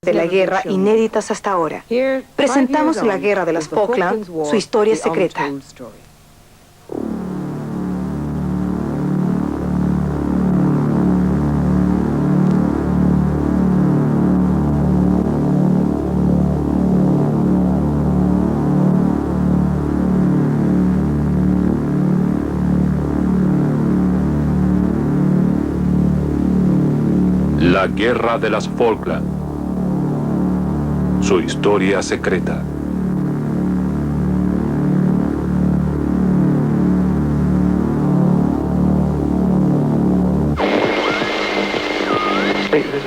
de la guerra inéditas hasta ahora. Presentamos la Guerra de las Falkland, su historia secreta. La Guerra de las Falkland. Su historia secreta.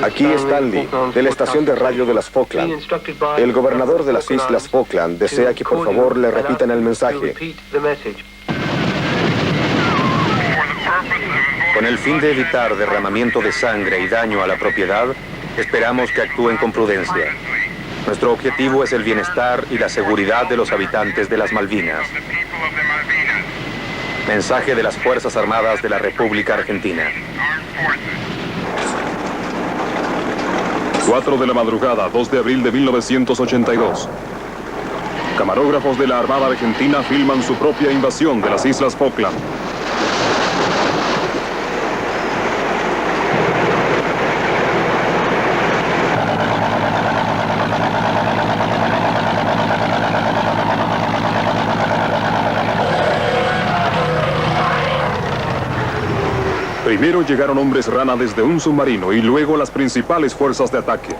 Aquí Stanley, de la estación de radio de las Falkland. El gobernador de las Islas Falkland desea que por favor le repitan el mensaje. Con el fin de evitar derramamiento de sangre y daño a la propiedad, esperamos que actúen con prudencia. Nuestro objetivo es el bienestar y la seguridad de los habitantes de las Malvinas. Mensaje de las Fuerzas Armadas de la República Argentina. 4 de la madrugada, 2 de abril de 1982. Camarógrafos de la Armada Argentina filman su propia invasión de las Islas Falkland. Primero llegaron hombres rana desde un submarino y luego las principales fuerzas de ataque.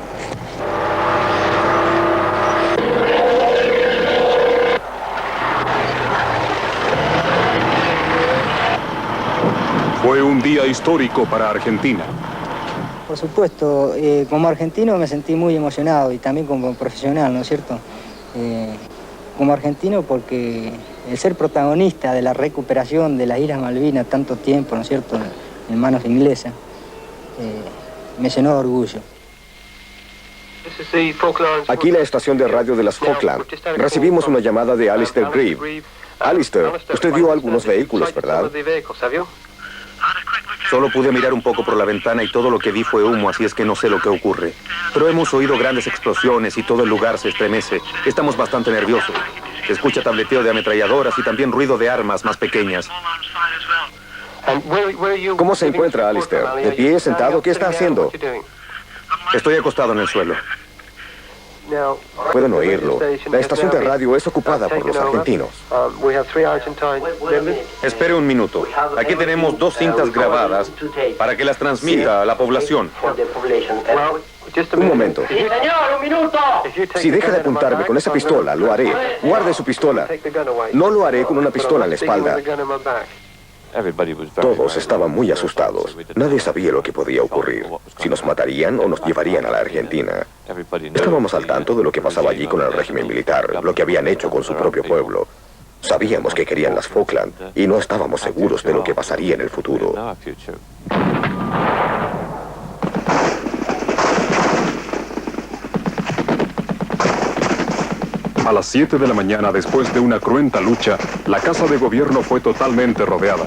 Fue un día histórico para Argentina. Por supuesto, como argentino me sentí muy emocionado y también como profesional, ¿no es cierto? Como argentino porque el ser protagonista de la recuperación de las Islas Malvinas tanto tiempo, ¿no es cierto?, en manos inglesas, me llenó de orgullo. Aquí la estación de radio de las Falkland. Recibimos una llamada de Alistair Grieve. Alistair, usted vio algunos vehículos, ¿verdad? Solo pude mirar un poco por la ventana y todo lo que vi fue humo, así es que no sé lo que ocurre. Pero hemos oído grandes explosiones y todo el lugar se estremece. Estamos bastante nerviosos. Se escucha tableteo de ametralladoras y también ruido de armas más pequeñas. ¿Cómo se encuentra, Alistair? ¿De pie, sentado? ¿Qué está haciendo? Estoy acostado en el suelo. Pueden oírlo. La estación de radio es ocupada por los argentinos. Espere un minuto. Aquí tenemos 2 cintas grabadas para que las transmita a la población. Un momento. Si deja de apuntarme con esa pistola, lo haré. Guarde su pistola. No lo haré con una pistola en la espalda. Todos estaban muy asustados. Nadie sabía lo que podía ocurrir. Si nos matarían o nos llevarían a la Argentina. Estábamos al tanto de lo que pasaba allí con el régimen militar, lo que habían hecho con su propio pueblo. Sabíamos que querían las Falkland y no estábamos seguros de lo que pasaría en el futuro. A las 7 de la mañana, después de una cruenta lucha, la Casa de Gobierno fue totalmente rodeada.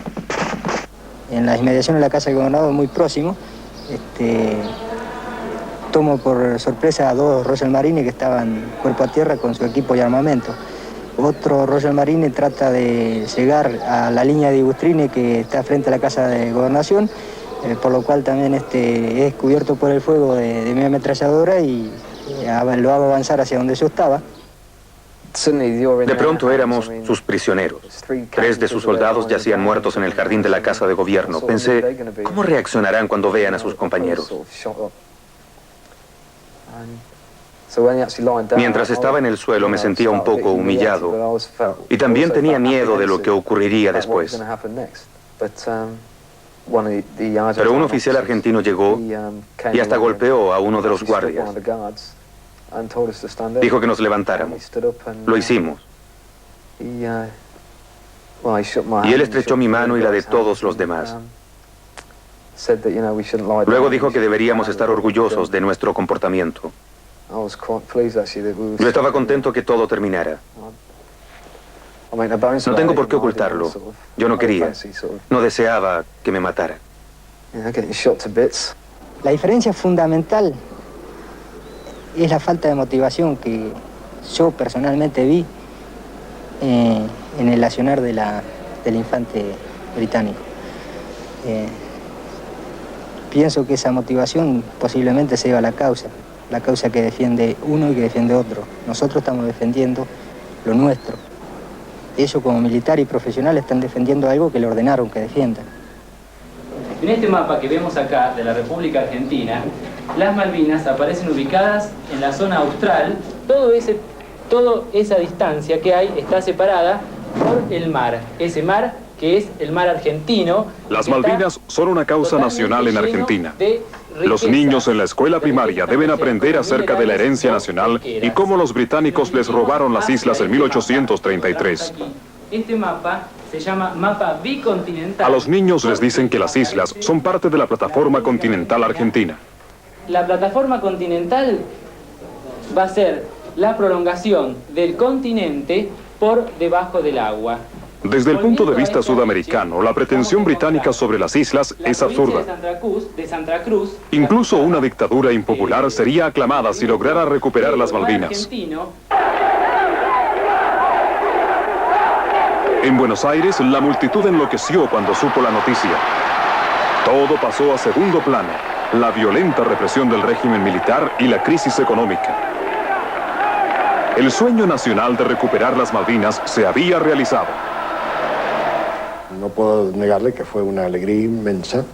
En las inmediaciones de la Casa de Gobernador, muy próximo, tomo por sorpresa a 2 Royal Marines que estaban cuerpo a tierra con su equipo y armamento. Otro Royal Marine trata de llegar a la línea de Ibustrine que está frente a la Casa de Gobernación, por lo cual también es cubierto por el fuego de mi ametralladora y lo hago avanzar hacia donde yo estaba. De pronto éramos sus prisioneros. 3 de sus soldados yacían muertos en el jardín de la Casa de Gobierno. Pensé, ¿cómo reaccionarán cuando vean a sus compañeros? Mientras estaba en el suelo me sentía un poco humillado y también tenía miedo de lo que ocurriría después. Pero un oficial argentino llegó y hasta golpeó a uno de los guardias. Dijo que nos levantáramos. Lo hicimos. Y él estrechó mi mano y la de todos los demás. Luego dijo que deberíamos estar orgullosos de nuestro comportamiento. Yo estaba contento que todo terminara. No tengo por qué ocultarlo. Yo no quería. No deseaba que me mataran. La diferencia fundamental es la falta de motivación que yo personalmente vi en el accionar del infante británico. Pienso que esa motivación posiblemente se deba a la causa que defiende uno y que defiende otro. Nosotros estamos defendiendo lo nuestro. Ellos como militar y profesional están defendiendo algo que le ordenaron que defiendan. En este mapa que vemos acá de la República Argentina, las Malvinas aparecen ubicadas en la zona austral. Toda esa distancia que hay está separada por el mar. Ese mar que es el mar argentino. Las Malvinas son una causa nacional en Argentina. Los niños en la escuela primaria deben aprender acerca de la herencia nacional y cómo los británicos les robaron las islas en 1833. Este mapa se llama mapa bicontinental. A los niños les dicen que las islas son parte de la plataforma continental argentina. La plataforma continental va a ser la prolongación del continente por debajo del agua. Desde el punto de vista sudamericano, la pretensión británica sobre las islas es absurda. Incluso una dictadura impopular sería aclamada si lograra recuperar las Malvinas. En Buenos Aires, la multitud enloqueció cuando supo la noticia. Todo pasó a segundo plano: la violenta represión del régimen militar y la crisis económica. El sueño nacional de recuperar las Malvinas se había realizado. No puedo negarle que fue una alegría inmensa,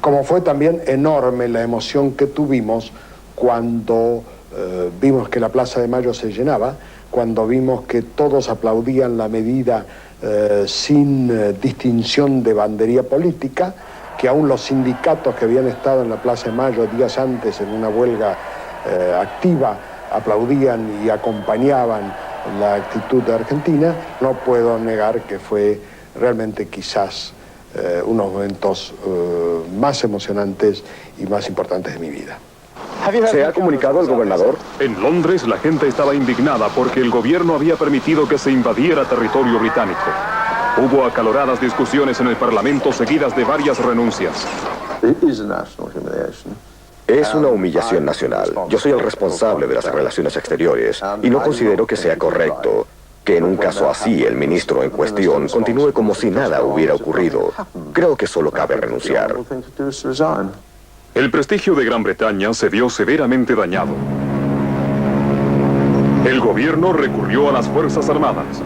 como fue también enorme la emoción que tuvimos cuando vimos que la Plaza de Mayo se llenaba, cuando vimos que todos aplaudían la medida sin distinción de bandería política, que aún los sindicatos que habían estado en la Plaza de Mayo días antes en una huelga activa aplaudían y acompañaban la actitud de Argentina. No puedo negar que fue realmente quizás unos momentos más emocionantes y más importantes de mi vida. ¿Se ha comunicado al gobernador? En Londres, la gente estaba indignada porque el gobierno había permitido que se invadiera territorio británico. Hubo acaloradas discusiones en el Parlamento seguidas de varias renuncias. Es una humillación nacional. Yo soy el responsable de las relaciones exteriores y no considero que sea correcto que en un caso así el ministro en cuestión continúe como si nada hubiera ocurrido. Creo que solo cabe renunciar. El prestigio de Gran Bretaña se vio severamente dañado. El gobierno recurrió a las Fuerzas Armadas.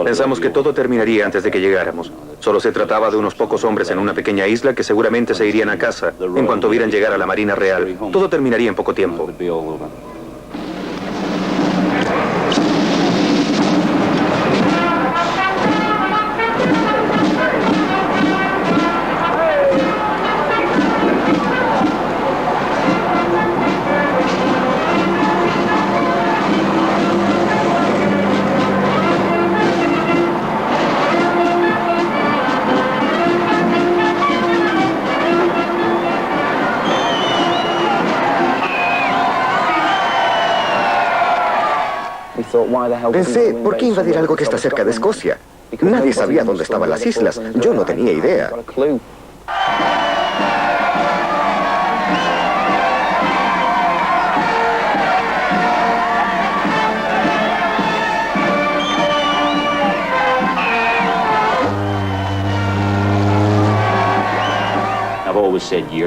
Pensamos que todo terminaría antes de que llegáramos. Solo se trataba de unos pocos hombres en una pequeña isla que seguramente se irían a casa en cuanto vieran llegar a la Marina Real. Todo terminaría en poco tiempo. Pensé, ¿por qué invadir algo que está cerca de Escocia? Nadie sabía dónde estaban las islas. Yo no tenía idea.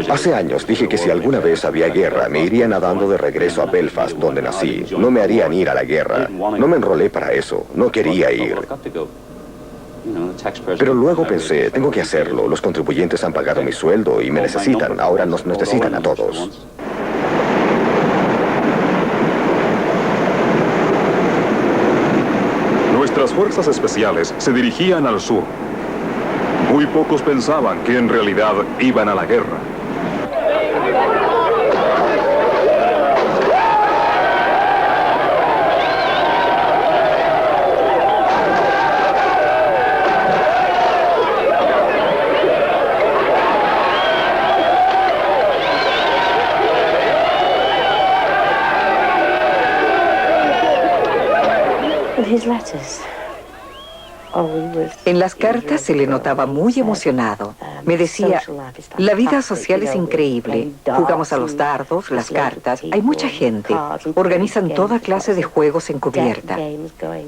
Hace años dije que si alguna vez había guerra, me iría nadando de regreso a Belfast, donde nací. No me harían ir a la guerra. No me enrolé para eso. No quería ir. Pero luego pensé, tengo que hacerlo. Los contribuyentes han pagado mi sueldo y me necesitan. Ahora nos necesitan a todos. Nuestras fuerzas especiales se dirigían al sur. Muy pocos pensaban que en realidad iban a la guerra. En las cartas se le notaba muy emocionado. Me decía, la vida social es increíble. Jugamos a los dardos, las cartas, hay mucha gente. Organizan toda clase de juegos en cubierta.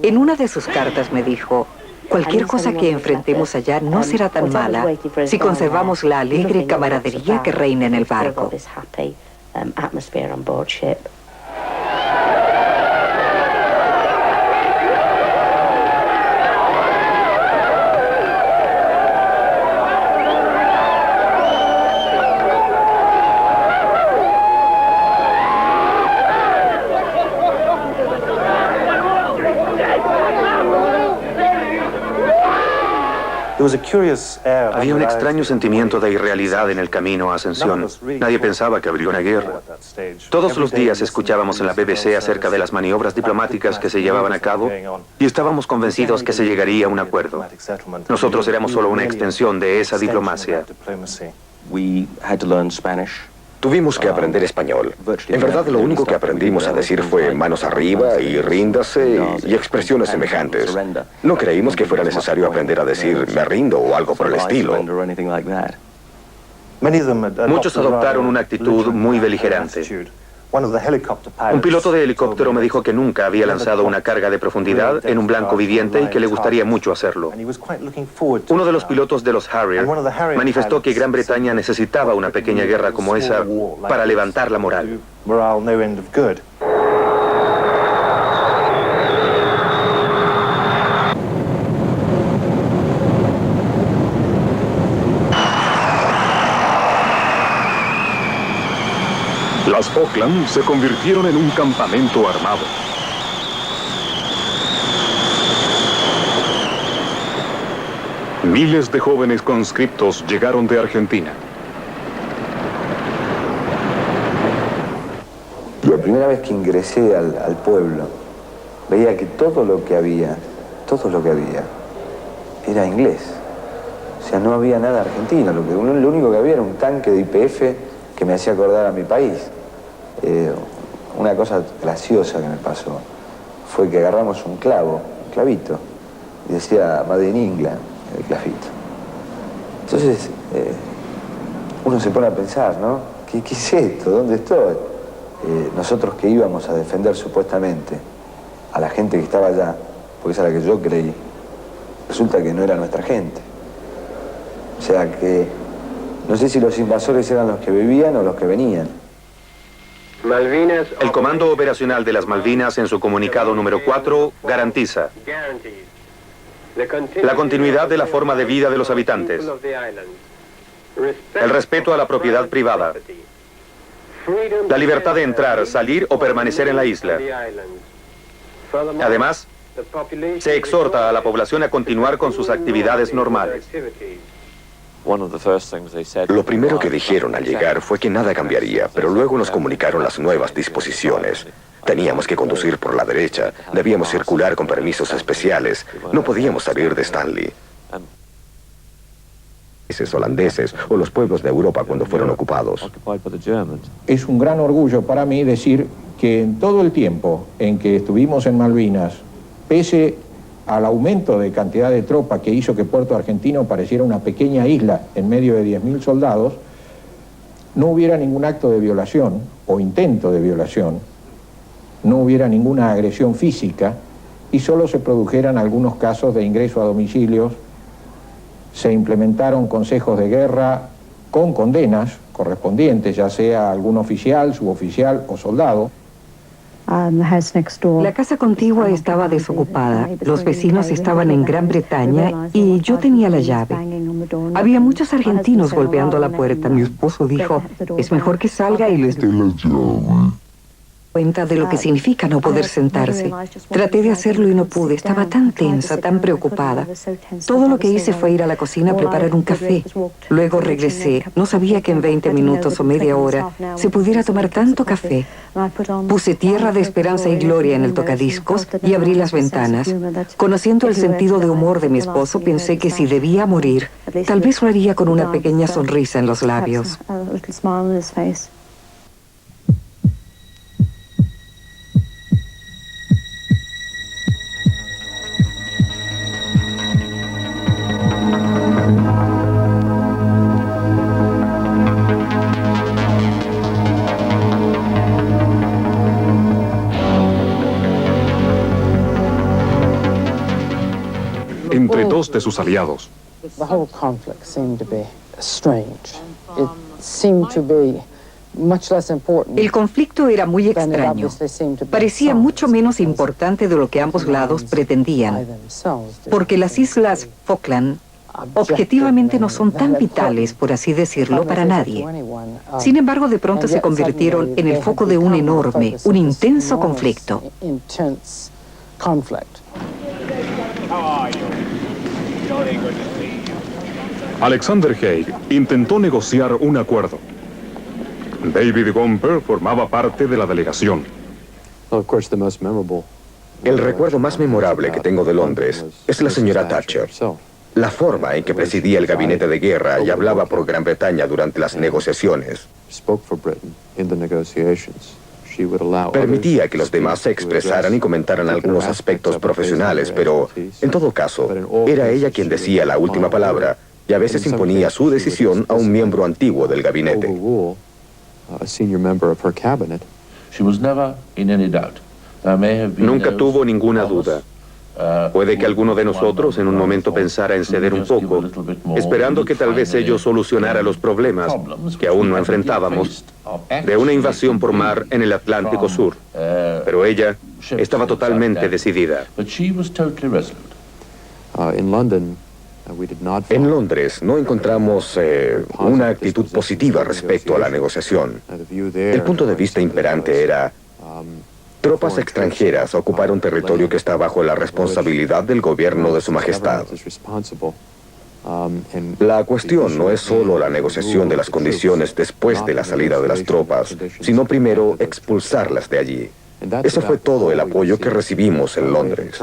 En una de sus cartas me dijo, cualquier cosa que enfrentemos allá no será tan mala si conservamos la alegre camaradería que reina en el barco. Había un extraño sentimiento de irrealidad en el camino a Ascensión. Nadie pensaba que habría una guerra. Todos los días escuchábamos en la BBC acerca de las maniobras diplomáticas que se llevaban a cabo y estábamos convencidos que se llegaría a un acuerdo. Nosotros éramos solo una extensión de esa diplomacia. Tuvimos que aprender español. En verdad, lo único que aprendimos a decir fue manos arriba y ríndase y expresiones semejantes. No creímos que fuera necesario aprender a decir me rindo o algo por el estilo. Muchos adoptaron una actitud muy beligerante. Un piloto de helicóptero me dijo que nunca había lanzado una carga de profundidad en un blanco viviente y que le gustaría mucho hacerlo. Uno de los pilotos de los Harrier manifestó que Gran Bretaña necesitaba una pequeña guerra como esa para levantar la moral. Las Falkland se convirtieron en un campamento armado. Miles de jóvenes conscriptos llegaron de Argentina. La primera vez que ingresé al pueblo, veía que todo lo que había, era inglés. O sea, no había nada argentino. Lo único que había era un tanque de YPF que me hacía acordar a mi país. Una cosa graciosa que me pasó fue que agarramos un clavito, y decía Made in England, el clavito. Entonces, uno se pone a pensar, ¿no? ¿Qué es esto? ¿Dónde estoy? Nosotros que íbamos a defender supuestamente a la gente que estaba allá, porque esa era la que yo creí, resulta que no era nuestra gente. O sea que no sé si los invasores eran los que vivían o los que venían. El Comando Operacional de las Malvinas, en su comunicado número 4, garantiza la continuidad de la forma de vida de los habitantes, el respeto a la propiedad privada, la libertad de entrar, salir o permanecer en la isla. Además, se exhorta a la población a continuar con sus actividades normales. Lo primero que dijeron al llegar fue que nada cambiaría, pero luego nos comunicaron las nuevas disposiciones. Teníamos que conducir por la derecha, debíamos circular con permisos especiales, no podíamos salir de Stanley. Holandeses o los pueblos de Europa cuando fueron ocupados. Es un gran orgullo para mí decir que en todo el tiempo en que estuvimos en Malvinas, pese al aumento de cantidad de tropa que hizo que Puerto Argentino pareciera una pequeña isla en medio de 10.000 soldados, no hubiera ningún acto de violación o intento de violación, no hubiera ninguna agresión física y solo se produjeran algunos casos de ingreso a domicilios. Se implementaron consejos de guerra con condenas correspondientes, ya sea algún oficial, suboficial o soldado. La casa contigua estaba desocupada, los vecinos estaban en Gran Bretaña y yo tenía la llave. Había muchos argentinos golpeando la puerta. Mi esposo dijo, es mejor que salga y les dé la llave. Cuenta de lo que significa no poder sentarse. Traté de hacerlo y no pude, estaba tan tensa, tan preocupada. Todo lo que hice fue ir a la cocina a preparar un café. Luego regresé, no sabía que en 20 minutos o media hora se pudiera tomar tanto café. Puse Tierra de Esperanza y Gloria en el tocadiscos y abrí las ventanas. Conociendo el sentido de humor de mi esposo, pensé que si debía morir, tal vez lo haría con una pequeña sonrisa en los labios. ante sus aliados. The whole conflict seemed to be strange. It seemed to be much less important. El conflicto era muy extraño. Parecía mucho menos importante de lo que ambos lados pretendían, porque las islas Falkland objetivamente no son tan vitales, por así decirlo, para nadie. Sin embargo, de pronto se convirtieron en el foco de un enorme, un intenso conflicto. Alexander Haig intentó negociar un acuerdo. David Gomper formaba parte de la delegación. El recuerdo más memorable que tengo de Londres es la señora Thatcher. La forma en que presidía el gabinete de guerra y hablaba por Gran Bretaña durante las negociaciones. Permitía que los demás se expresaran y comentaran algunos aspectos profesionales, pero, en todo caso, era ella quien decía la última palabra y a veces imponía su decisión a un miembro antiguo del gabinete. Nunca tuvo ninguna duda. Puede que alguno de nosotros en un momento pensara en ceder un poco, esperando que tal vez ello solucionara los problemas que aún no enfrentábamos de una invasión por mar en el Atlántico Sur. Pero ella estaba totalmente decidida. En Londres no encontramos una actitud positiva respecto a la negociación. El punto de vista imperante era: tropas extranjeras ocuparon territorio que está bajo la responsabilidad del gobierno de Su Majestad. La cuestión no es solo la negociación de las condiciones después de la salida de las tropas, sino primero expulsarlas de allí. Ese fue todo el apoyo que recibimos en Londres.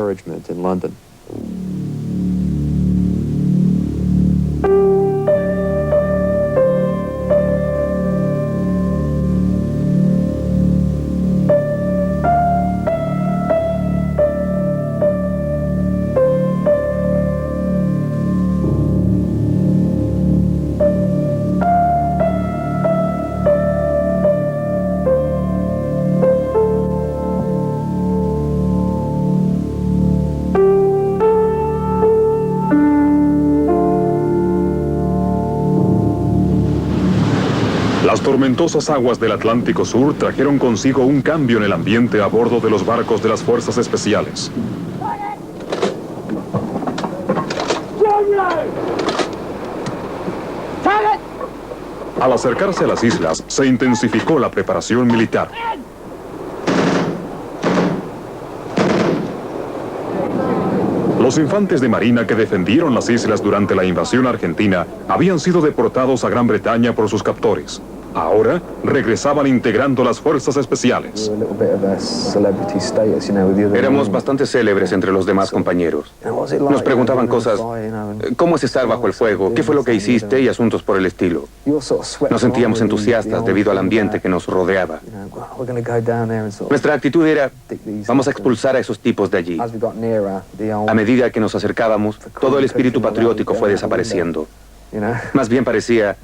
Las tormentosas aguas del Atlántico Sur trajeron consigo un cambio en el ambiente a bordo de los barcos de las fuerzas especiales. Al acercarse a las islas, se intensificó la preparación militar. Los infantes de marina que defendieron las islas durante la invasión argentina habían sido deportados a Gran Bretaña por sus captores. Ahora regresaban integrando las fuerzas especiales. Éramos bastante célebres entre los demás compañeros. Nos preguntaban cosas, ¿cómo es estar bajo el fuego? ¿Qué fue lo que hiciste? Y asuntos por el estilo. Nos sentíamos entusiastas debido al ambiente que nos rodeaba. Nuestra actitud era: vamos a expulsar a esos tipos de allí. A medida que nos acercábamos, todo el espíritu patriótico fue desapareciendo. Más bien parecía: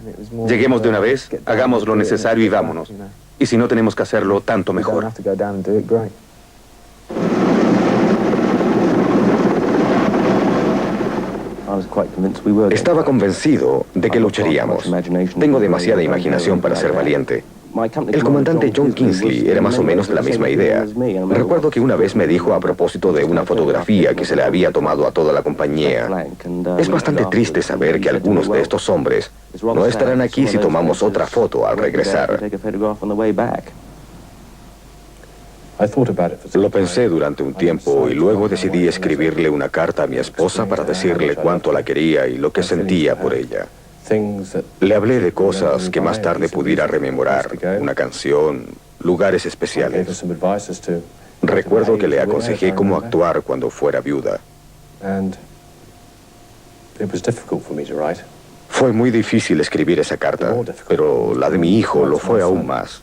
lleguemos de una vez, hagamos lo necesario y vámonos. Y si no tenemos que hacerlo, tanto mejor. Estaba convencido de que lucharíamos. Tengo demasiada imaginación para ser valiente. El comandante John Kingsley era más o menos de la misma idea. Recuerdo que una vez me dijo a propósito de una fotografía que se le había tomado a toda la compañía: es bastante triste saber que algunos de estos hombres no estarán aquí si tomamos otra foto al regresar. Lo pensé durante un tiempo y luego decidí escribirle una carta a mi esposa para decirle cuánto la quería y lo que sentía por ella. Le hablé de cosas que más tarde pudiera rememorar, una canción, lugares especiales. Recuerdo que le aconsejé cómo actuar cuando fuera viuda. Fue muy difícil escribir esa carta, pero la de mi hijo lo fue aún más.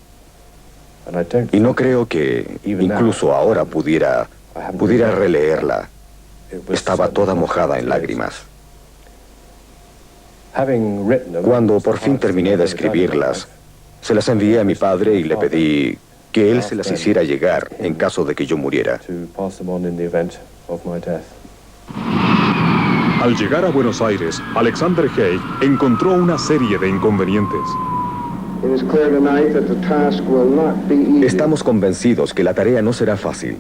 Y no creo que incluso ahora pudiera releerla. Estaba toda mojada en lágrimas. Cuando por fin terminé de escribirlas, se las envié a mi padre y le pedí que él se las hiciera llegar en caso de que yo muriera. Al llegar a Buenos Aires, Alexander Haig encontró una serie de inconvenientes. Estamos convencidos que la tarea no será fácil,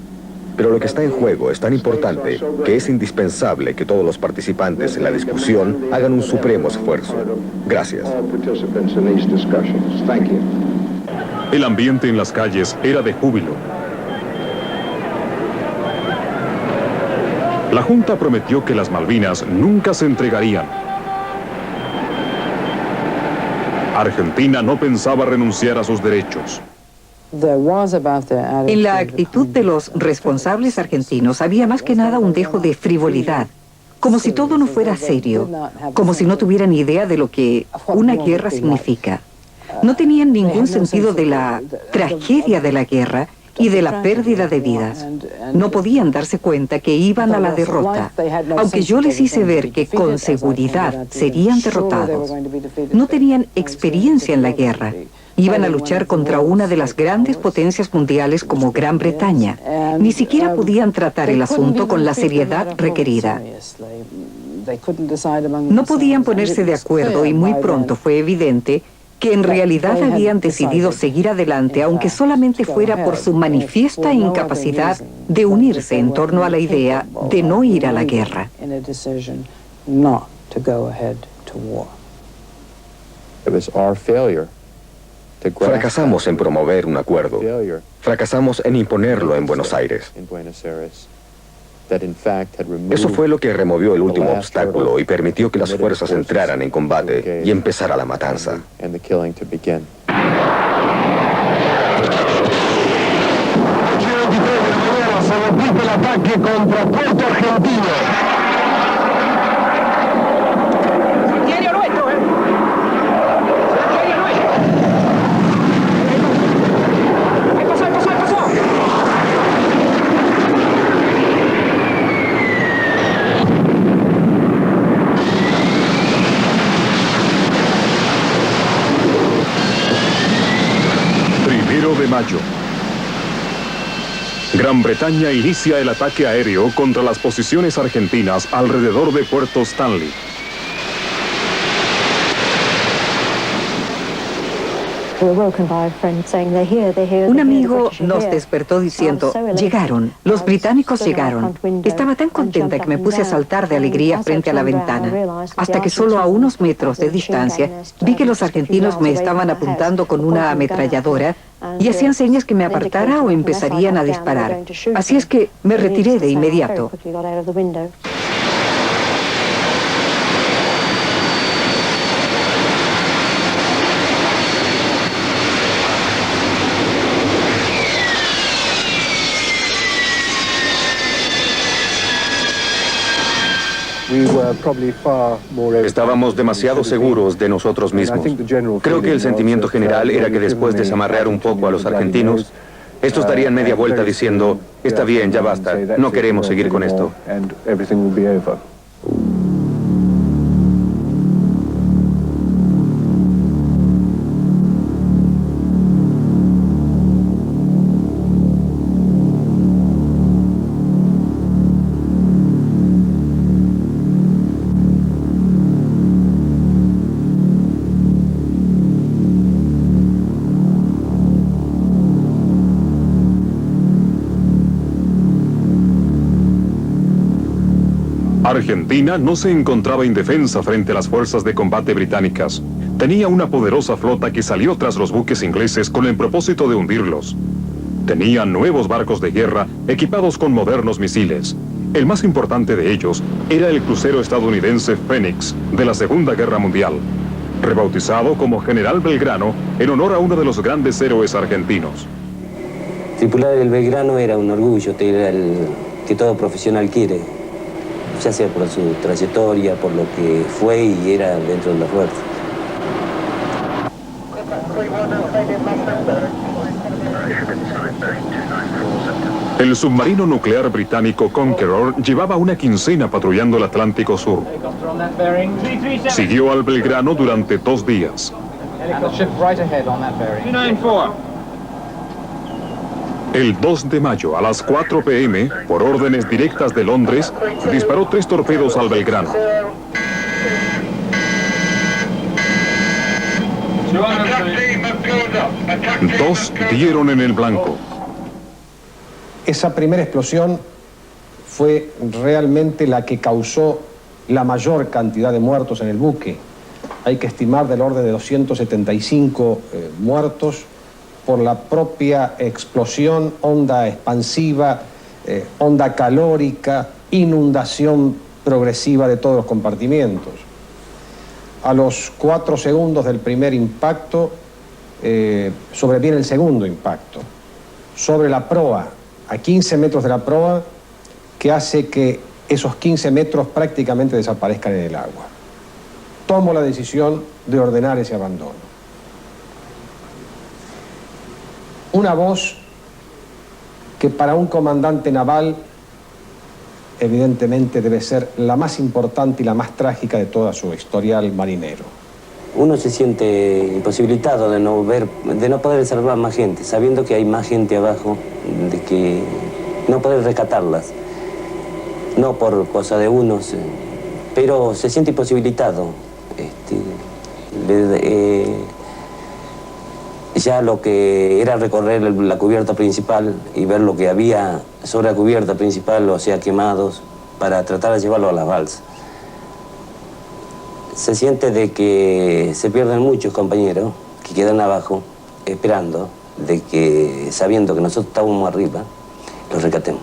pero lo que está en juego es tan importante que es indispensable que todos los participantes en la discusión hagan un supremo esfuerzo. Gracias. El ambiente en las calles era de júbilo. La Junta prometió que las Malvinas nunca se entregarían. Argentina no pensaba renunciar a sus derechos. En la actitud de los responsables argentinos había más que nada un dejo de frivolidad, como si todo no fuera serio, como si no tuvieran idea de lo que una guerra significa. No tenían ningún sentido de la tragedia de la guerra y de la pérdida de vidas. No podían darse cuenta que iban a la derrota, aunque yo les hice ver que con seguridad serían derrotados. No tenían experiencia en la guerra. Iban a luchar contra una de las grandes potencias mundiales como Gran Bretaña. Ni siquiera podían tratar el asunto con la seriedad requerida. No podían ponerse de acuerdo y muy pronto fue evidente que en realidad habían decidido seguir adelante, aunque solamente fuera por su manifiesta incapacidad de unirse en torno a la idea de no ir a la guerra. Fracasamos en promover un acuerdo. Fracasamos en imponerlo en Buenos Aires. Eso fue lo que removió el último obstáculo y permitió que las fuerzas entraran en combate y empezara la matanza. Se repite el ataque contra Puerto Argentino. De mayo. Gran Bretaña inicia el ataque aéreo contra las posiciones argentinas alrededor de Puerto Stanley. Un amigo nos despertó diciendo, llegaron, los británicos llegaron. Estaba tan contenta que me puse a saltar de alegría frente a la ventana, hasta que solo a unos metros de distancia vi que los argentinos me estaban apuntando con una ametralladora y hacían señas que me apartara o empezarían a disparar. Así es que me retiré de inmediato. Estábamos demasiado seguros de nosotros mismos. Creo que el sentimiento general era que después de desamarrear un poco a los argentinos, estos darían media vuelta diciendo, está bien, ya basta, no queremos seguir con esto. Argentina no se encontraba indefensa frente a las fuerzas de combate británicas. Tenía una poderosa flota que salió tras los buques ingleses con el propósito de hundirlos. Tenía nuevos barcos de guerra equipados con modernos misiles. El más importante de ellos era el crucero estadounidense Phoenix de la Segunda Guerra Mundial, rebautizado como General Belgrano en honor a uno de los grandes héroes argentinos. Tripular el Belgrano era un orgullo, era el que todo profesional quiere, ya sea por su trayectoria, por lo que fue y era dentro de la fuerza. El submarino nuclear británico Conqueror llevaba una quincena patrullando el Atlántico Sur. Siguió al Belgrano durante 2 días. El 2 de mayo, a las 4 p.m., por órdenes directas de Londres, disparó 3 torpedos al Belgrano. Dos dieron en el blanco. Esa primera explosión fue realmente la que causó la mayor cantidad de muertos en el buque. Hay que estimar del orden de 275 muertos por la propia explosión, onda expansiva, onda calórica, inundación progresiva de todos los compartimientos. A los 4 segundos del primer impacto, sobreviene el segundo impacto, sobre la proa, a 15 metros de la proa, que hace que esos 15 metros prácticamente desaparezcan en el agua. Tomo la decisión de ordenar ese abandono. Una voz que para un comandante naval evidentemente debe ser la más importante y la más trágica de toda su historial marinero. Uno se siente imposibilitado de no poder salvar más gente, sabiendo que hay más gente abajo, de que no poder rescatarlas. No por cosa de unos, pero se siente imposibilitado. Ya lo que era recorrer la cubierta principal y ver lo que había sobre la cubierta principal, o sea, quemados, para tratar de llevarlo a las balsas. Se siente de que se pierden muchos compañeros que quedan abajo esperando, de que sabiendo que nosotros estábamos arriba, los rescatemos.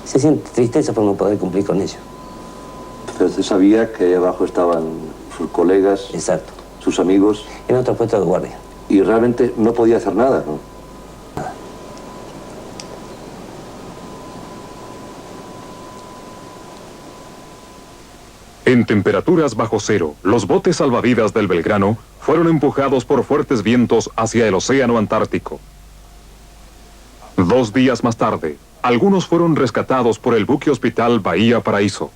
Se siente tristeza por no poder cumplir con ello. Pero usted sabía que ahí abajo estaban sus colegas, exacto, sus amigos. En otro puesto de guardia. Y realmente no podía hacer nada, ¿no? Nada. En temperaturas bajo cero, los botes salvavidas del Belgrano fueron empujados por fuertes vientos hacia el océano Antártico. 2 días más tarde, algunos fueron rescatados por el buque hospital Bahía Paraíso.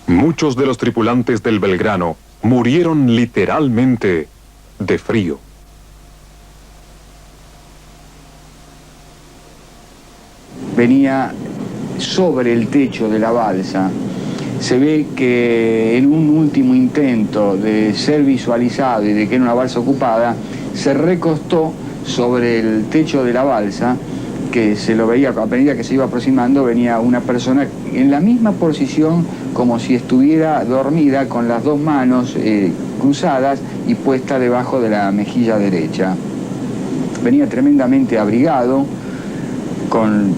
Muchos de los tripulantes del Belgrano murieron literalmente de frío. Venía sobre el techo de la balsa. Se ve que en un último intento de ser visualizado y de que era una balsa ocupada, se recostó sobre el techo de la balsa, que se lo veía, a medida que se iba aproximando, venía una persona en la misma posición como si estuviera dormida, con las 2 manos cruzadas y puesta debajo de la mejilla derecha. Venía tremendamente abrigado,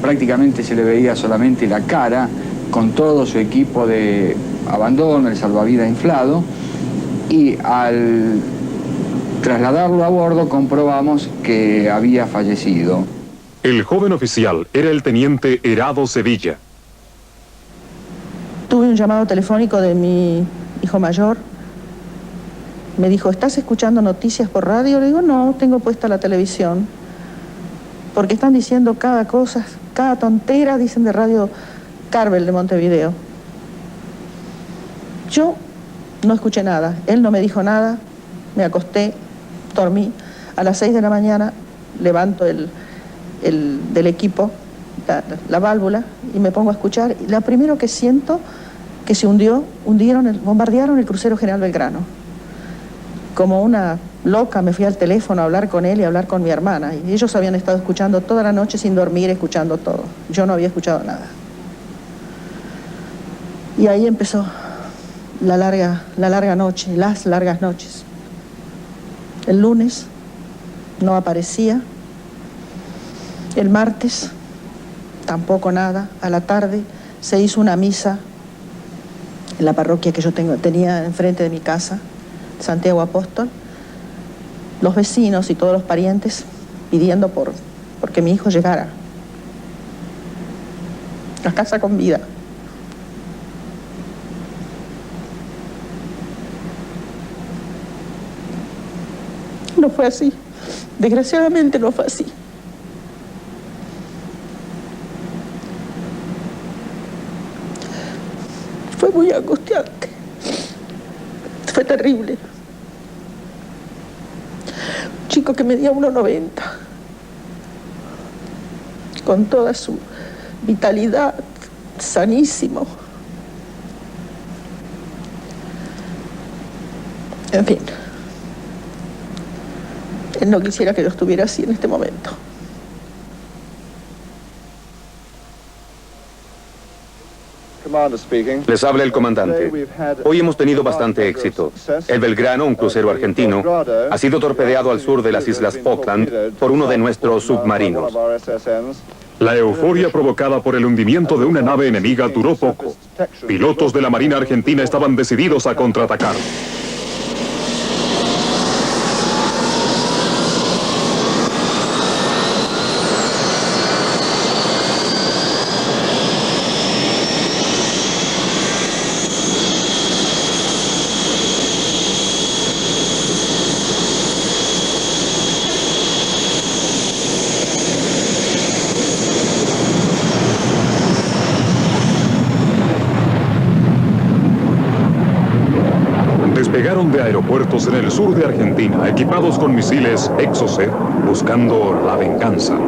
prácticamente se le veía solamente la cara, con todo su equipo de abandono, el salvavidas inflado, y al trasladarlo a bordo comprobamos que había fallecido. El joven oficial era el teniente Herado Sevilla. Tuve un llamado telefónico de mi hijo mayor. Me dijo, ¿estás escuchando noticias por radio? Le digo, no, tengo puesta la televisión. Porque están diciendo cada cosa, cada tontera, dicen de Radio Carvel de Montevideo. Yo no escuché nada, él no me dijo nada, me acosté, dormí. A las 6 de la mañana levanto del equipo la válvula y me pongo a escuchar. Y lo primero que siento que se bombardearon el crucero General Belgrano. Como una loca me fui al teléfono a hablar con él y a hablar con mi hermana. Y ellos habían estado escuchando toda la noche sin dormir, escuchando todo. Yo no había escuchado nada. Y ahí empezó la larga noche, las largas noches. El lunes no aparecía. El martes tampoco nada. A la tarde se hizo una misa en la parroquia que yo tenía enfrente de mi casa, Santiago Apóstol. Los vecinos y todos los parientes pidiendo porque mi hijo llegara a casa con vida. No fue así. Desgraciadamente no fue así. Fue muy angustiante. Fue terrible. Un chico que medía 1,90, con toda su vitalidad, sanísimo. En fin, él no quisiera que yo estuviera así en este momento. Les habla el comandante. Hoy hemos tenido bastante éxito. El Belgrano, un crucero argentino, ha sido torpedeado al sur de las Islas Falkland por uno de nuestros submarinos. La euforia provocada por el hundimiento de una nave enemiga duró poco. Pilotos de la Marina Argentina estaban decididos a contraatacar. Despegaron de aeropuertos en el sur de Argentina, equipados con misiles Exocet, buscando la venganza.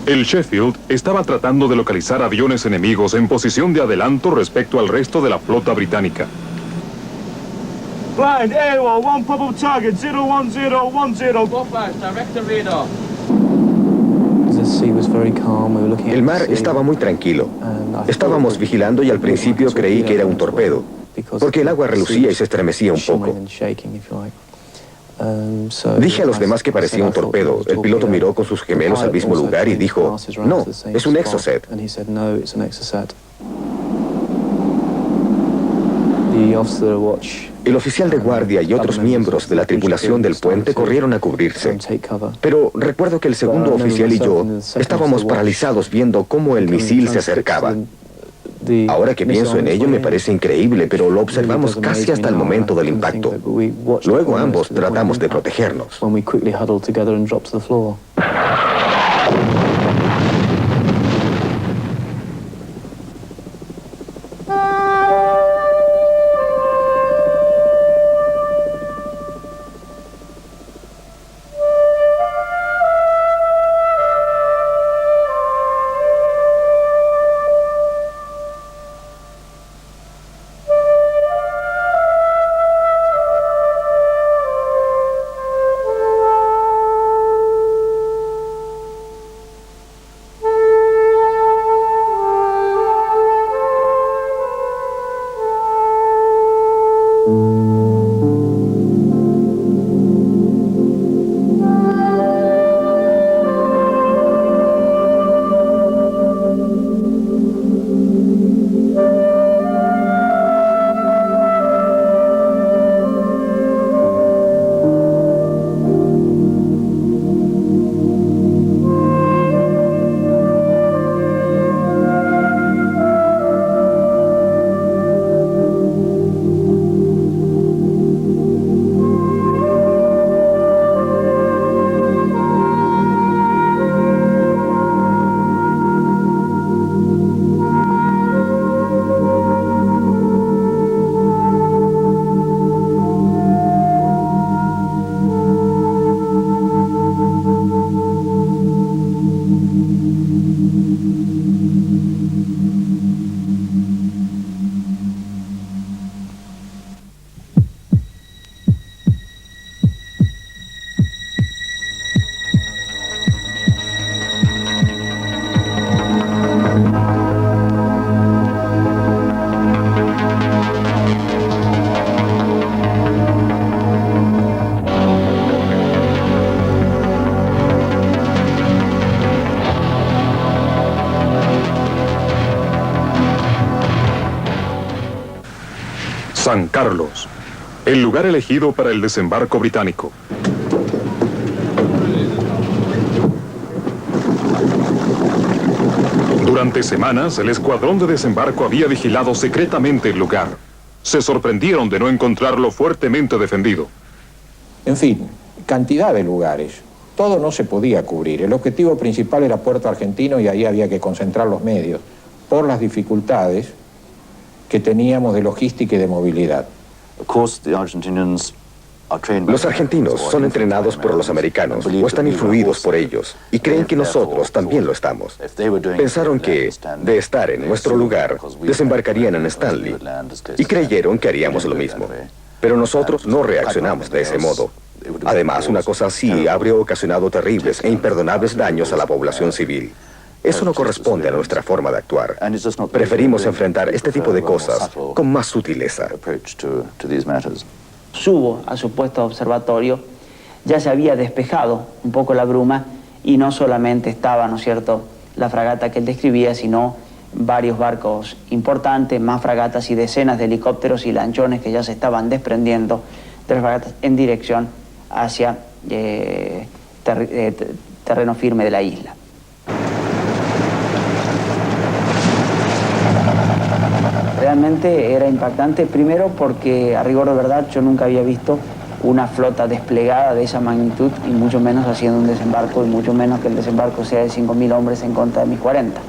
El Sheffield estaba tratando de localizar aviones enemigos en posición de adelanto respecto al resto de la flota británica. Blind, AWOL, one probable target, 01010. Go flash, direct the radar. El mar estaba muy tranquilo. Estábamos vigilando y al principio creí que era un torpedo, porque el agua relucía y se estremecía un poco. Dije a los demás que parecía un torpedo. El piloto miró con sus gemelos al mismo lugar y dijo, no, es un Exocet. El oficial de guardia y otros miembros de la tripulación del puente corrieron a cubrirse. Pero recuerdo que el segundo oficial y yo estábamos paralizados viendo cómo el misil se acercaba. Ahora que pienso en ello me parece increíble, pero lo observamos casi hasta el momento del impacto. Luego ambos tratamos de protegernos. San Carlos, el lugar elegido para el desembarco británico. Durante semanas, el escuadrón de desembarco había vigilado secretamente el lugar. Se sorprendieron de no encontrarlo fuertemente defendido. En fin, cantidad de lugares. todo no se podía cubrir. El objetivo principal era Puerto Argentino y ahí había que concentrar los medios por las dificultades que teníamos de logística y de movilidad. Los argentinos son entrenados por los americanos o están influidos por ellos y creen que nosotros también lo estamos. Pensaron que, de estar en nuestro lugar, desembarcarían en Stanley y creyeron que haríamos lo mismo. Pero nosotros no reaccionamos de ese modo. Además, una cosa así habría ocasionado terribles e imperdonables daños a la población civil. Eso no corresponde a nuestra forma de actuar. Preferimos enfrentar este tipo de cosas con más sutileza. Subo a su puesto de observatorio, ya se había despejado un poco la bruma y no solamente estaba, ¿no es cierto?, la fragata que él describía, sino varios barcos importantes, más fragatas y decenas de helicópteros y lanchones que ya se estaban desprendiendo de las fragatas en dirección hacia terreno firme de la isla. Realmente era impactante, primero porque, a rigor de verdad, yo nunca había visto una flota desplegada de esa magnitud y mucho menos haciendo un desembarco y mucho menos que el desembarco sea de 5.000 hombres en contra de mis 40.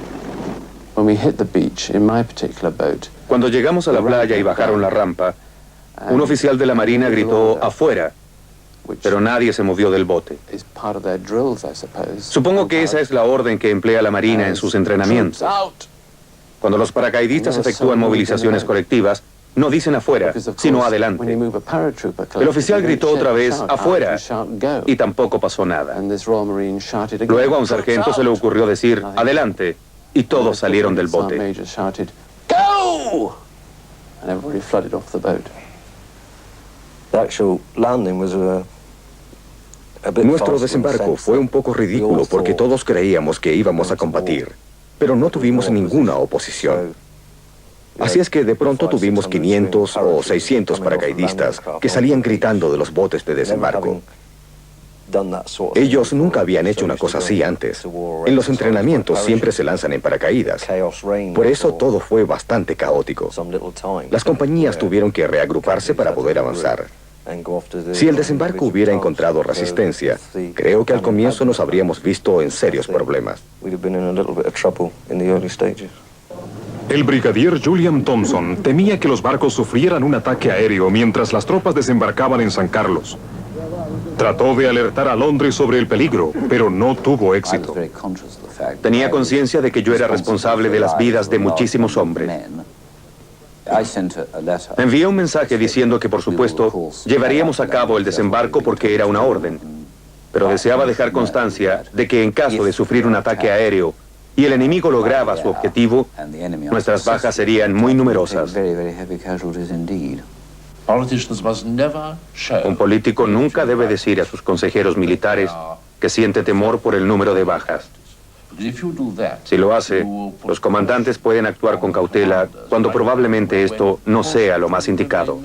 Cuando llegamos a la playa y bajaron la rampa, un oficial de la Marina gritó "afuera", pero nadie se movió del bote. Supongo que esa es la orden que emplea la Marina en sus entrenamientos. Cuando los paracaidistas efectúan movilizaciones colectivas, no dicen afuera, sino adelante. El oficial gritó otra vez "afuera" y tampoco pasó nada. Luego a un sargento se le ocurrió decir "adelante" y todos salieron del bote. Nuestro desembarco fue un poco ridículo porque todos creíamos que íbamos a combatir, pero no tuvimos ninguna oposición. Así es que de pronto tuvimos 500 o 600 paracaidistas que salían gritando de los botes de desembarco. Ellos nunca habían hecho una cosa así antes. En los entrenamientos siempre se lanzan en paracaídas. Por eso todo fue bastante caótico. Las compañías tuvieron que reagruparse para poder avanzar. Si el desembarco hubiera encontrado resistencia, creo que al comienzo nos habríamos visto en serios problemas. El brigadier Julian Thompson temía que los barcos sufrieran un ataque aéreo mientras las tropas desembarcaban en San Carlos. Trató de alertar a Londres sobre el peligro, pero no tuvo éxito. Tenía conciencia de que yo era responsable de las vidas de muchísimos hombres. Envié un mensaje diciendo que, por supuesto, llevaríamos a cabo el desembarco porque era una orden, pero deseaba dejar constancia de que en caso de sufrir un ataque aéreo y el enemigo lograba su objetivo, nuestras bajas serían muy numerosas. Un político nunca debe decir a sus consejeros militares que siente temor por el número de bajas. Si lo hace, los comandantes pueden actuar con cautela cuando probablemente esto no sea lo más indicado.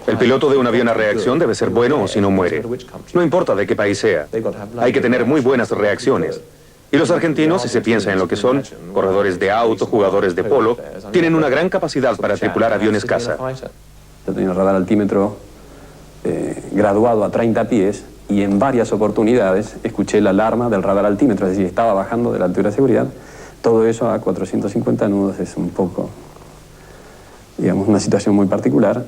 El piloto de un avión a reacción debe ser bueno o si no muere. No importa de qué país sea. Hay que tener muy buenas reacciones. Y los argentinos, si se piensa en lo que son, corredores de auto, jugadores de polo, tienen una gran capacidad para tripular aviones caza. Yo tenía el radar altímetro graduado a 30 pies y en varias oportunidades escuché la alarma del radar altímetro, es decir, estaba bajando de la altura de seguridad. Todo eso a 450 nudos es un poco, digamos, una situación muy particular.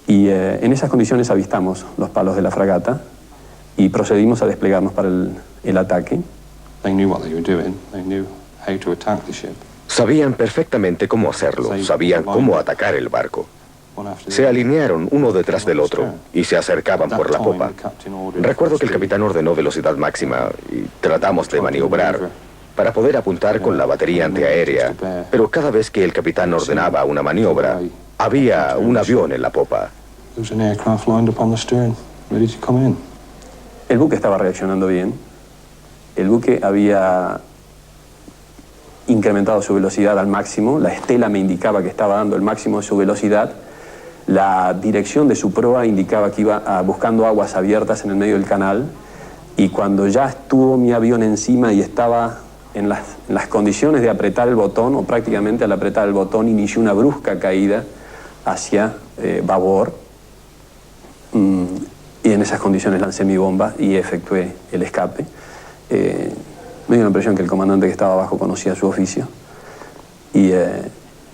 Y en esas condiciones avistamos los palos de la fragata y procedimos a desplegarnos para el ataque. Sabían perfectamente cómo hacerlo, sabían cómo atacar el barco. Se alinearon uno detrás del otro y se acercaban por la popa. Recuerdo que el capitán ordenó velocidad máxima y tratamos de maniobrar para poder apuntar con la batería antiaérea, pero cada vez que el capitán ordenaba una maniobra, había un avión en la popa. El buque estaba reaccionando bien. El buque había incrementado su velocidad al máximo. La estela me indicaba que estaba dando el máximo de su velocidad. La dirección de su proa indicaba que iba buscando aguas abiertas en el medio del canal. Y cuando ya estuvo mi avión encima y estaba en las condiciones de apretar el botón, o prácticamente al apretar el botón, inició una brusca caída hacia babor. Y en esas condiciones lancé mi bomba y efectué el escape. Me dio la impresión que el comandante que estaba abajo conocía su oficio. Y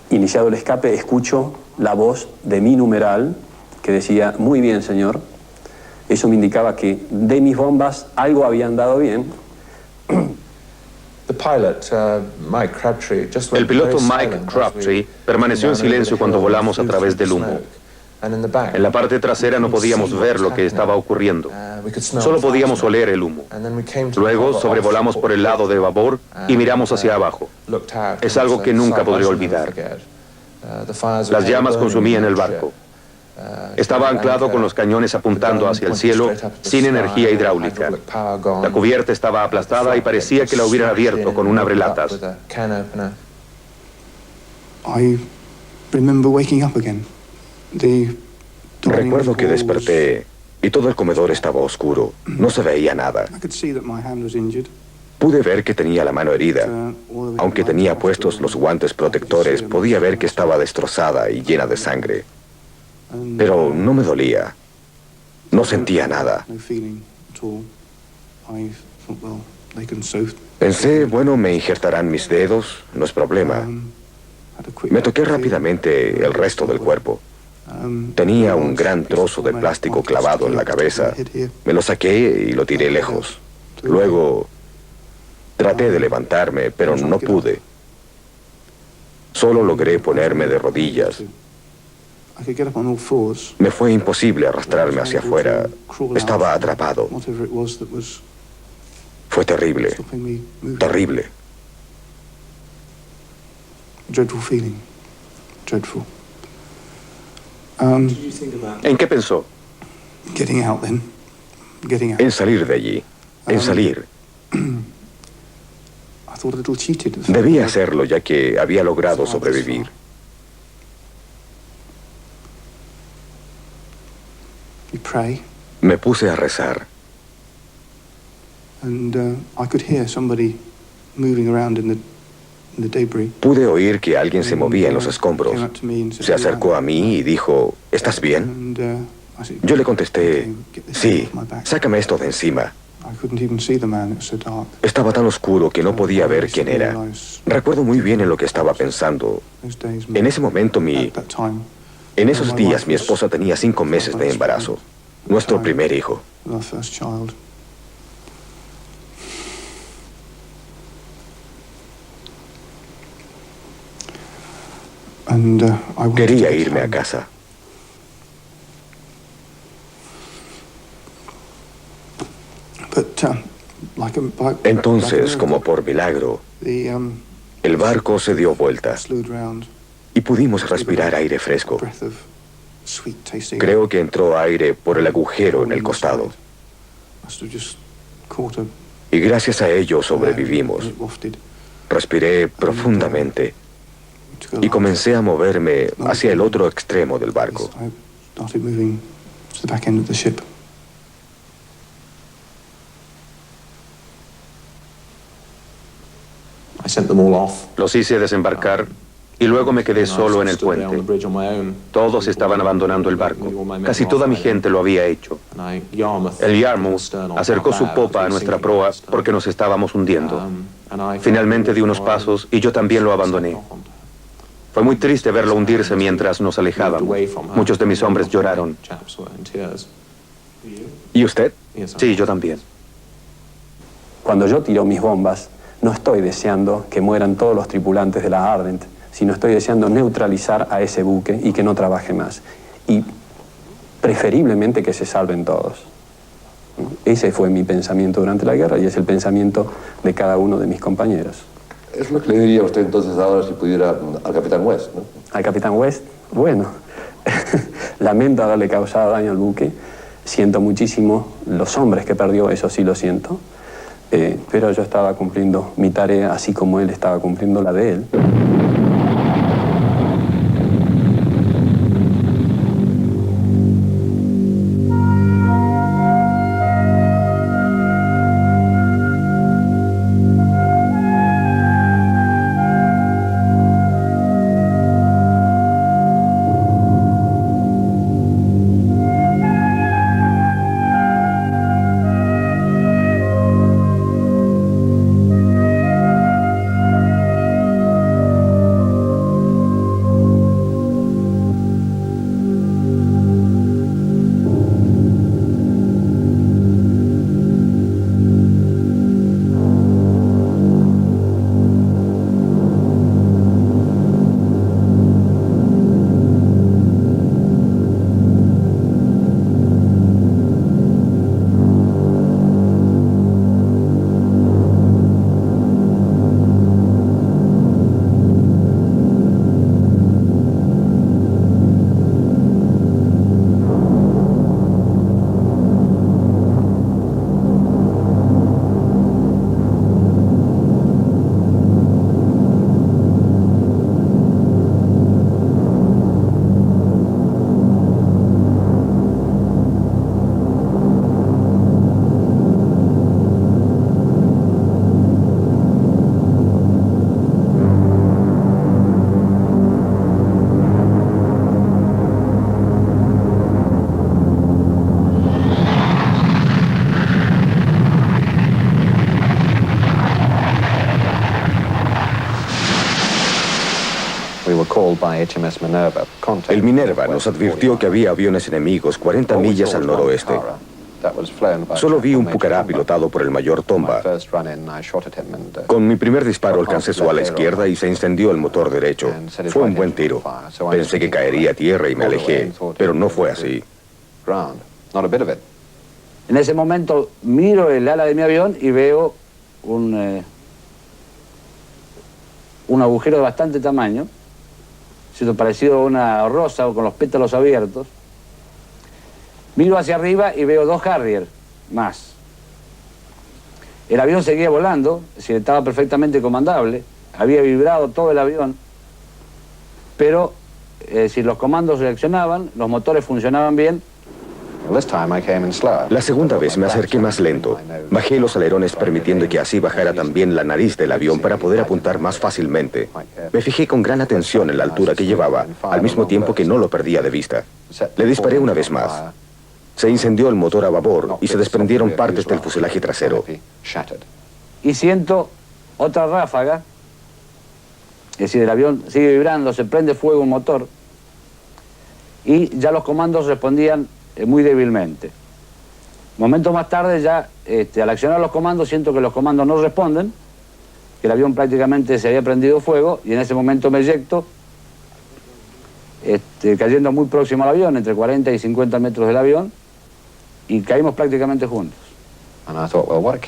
iniciado el escape, escucho la voz de mi numeral que decía: muy bien, señor. Eso me indicaba que de mis bombas algo había andado bien. El piloto Mike Crabtree permaneció en silencio cuando volamos a través del humo. En la parte trasera no podíamos ver lo que estaba ocurriendo. Solo podíamos oler el humo. Luego sobrevolamos por el lado de babor y miramos hacia abajo. Es algo que nunca podré olvidar. Las llamas consumían el barco. Estaba anclado con los cañones apuntando hacia el cielo, sin energía hidráulica. La cubierta estaba aplastada y parecía que la hubieran abierto con un abrelatas. Recuerdo que desperté y todo el comedor estaba oscuro. No se veía nada. Pude ver que tenía la mano herida. Aunque tenía puestos los guantes protectores, podía ver que estaba destrozada y llena de sangre. Pero no me dolía. No sentía nada. Pensé, bueno, me injertarán mis dedos, no es problema. Me toqué rápidamente el resto del cuerpo. Tenía un gran trozo de plástico clavado en la cabeza. Me lo saqué y lo tiré lejos. Luego traté de levantarme, pero no pude. Solo logré ponerme de rodillas. Me fue imposible arrastrarme hacia afuera. Estaba atrapado. Fue terrible. Terrible. ¿En qué pensó? En salir de allí. En salir. Debía hacerlo ya que había logrado sobrevivir. Me puse a rezar. Pude oír que alguien se movía en los escombros. Se acercó a mí y dijo: ¿estás bien? Yo le contesté: sí, sácame esto de encima. Estaba tan oscuro que no podía ver quién era. Recuerdo muy bien en lo que estaba pensando. En ese momento En esos días mi esposa tenía 5 meses de embarazo, nuestro primer hijo. Quería irme a casa. Entonces, como por milagro, el barco se dio vuelta y pudimos respirar aire fresco. Creo que entró aire por el agujero en el costado. Y gracias a ello sobrevivimos. Respiré profundamente y comencé a moverme hacia el otro extremo del barco. Los hice desembarcar y luego me quedé solo en el puente. Todos estaban abandonando el barco. Casi toda mi gente lo había hecho. El Yarmouth acercó su popa a nuestra proa porque nos estábamos hundiendo. Finalmente di unos pasos y yo también lo abandoné. Fue muy triste verlo hundirse mientras nos alejábamos. Muchos de mis hombres lloraron. ¿Y usted? Sí, yo también. Cuando yo tiro mis bombas, no estoy deseando que mueran todos los tripulantes de la Ardent, sino estoy deseando neutralizar a ese buque y que no trabaje más. Y preferiblemente que se salven todos. Ese fue mi pensamiento durante la guerra y es el pensamiento de cada uno de mis compañeros. Es lo que le diría a usted entonces ahora si pudiera al Capitán West, ¿no? Al Capitán West, bueno, lamento haberle causado daño al buque, siento muchísimo los hombres que perdió, eso sí lo siento, pero yo estaba cumpliendo mi tarea así como él estaba cumpliendo la de él. El Minerva nos advirtió que había aviones enemigos 40 millas al noroeste. Solo vi un Pucará pilotado por el mayor Tomba. Con mi primer disparo alcancé su ala izquierda y se incendió el motor derecho. Fue un buen tiro. Pensé que caería a tierra y me alejé, pero no fue así. En ese momento miro el ala de mi avión y veo un agujero de bastante tamaño, siendo parecido a una rosa o con los pétalos abiertos. Miro hacia arriba y veo 2 Harrier más. El avión seguía volando, es decir, estaba perfectamente comandable, había vibrado todo el avión, pero si los comandos reaccionaban, los motores funcionaban bien. La segunda vez me acerqué más lento. Bajé los alerones permitiendo que así bajara también la nariz del avión para poder apuntar más fácilmente. Me fijé con gran atención en la altura que llevaba, al mismo tiempo que no lo perdía de vista. Le disparé una vez más. Se incendió el motor a babor y se desprendieron partes del fuselaje trasero. Y siento otra ráfaga, es decir, el avión sigue vibrando, se prende fuego un motor y ya los comandos respondían muy débilmente. Momentos más tarde ya, al accionar los comandos, siento que los comandos no responden, que el avión prácticamente se había prendido fuego y en ese momento me eyecto, cayendo muy próximo al avión, entre 40 y 50 metros del avión, y caímos prácticamente juntos.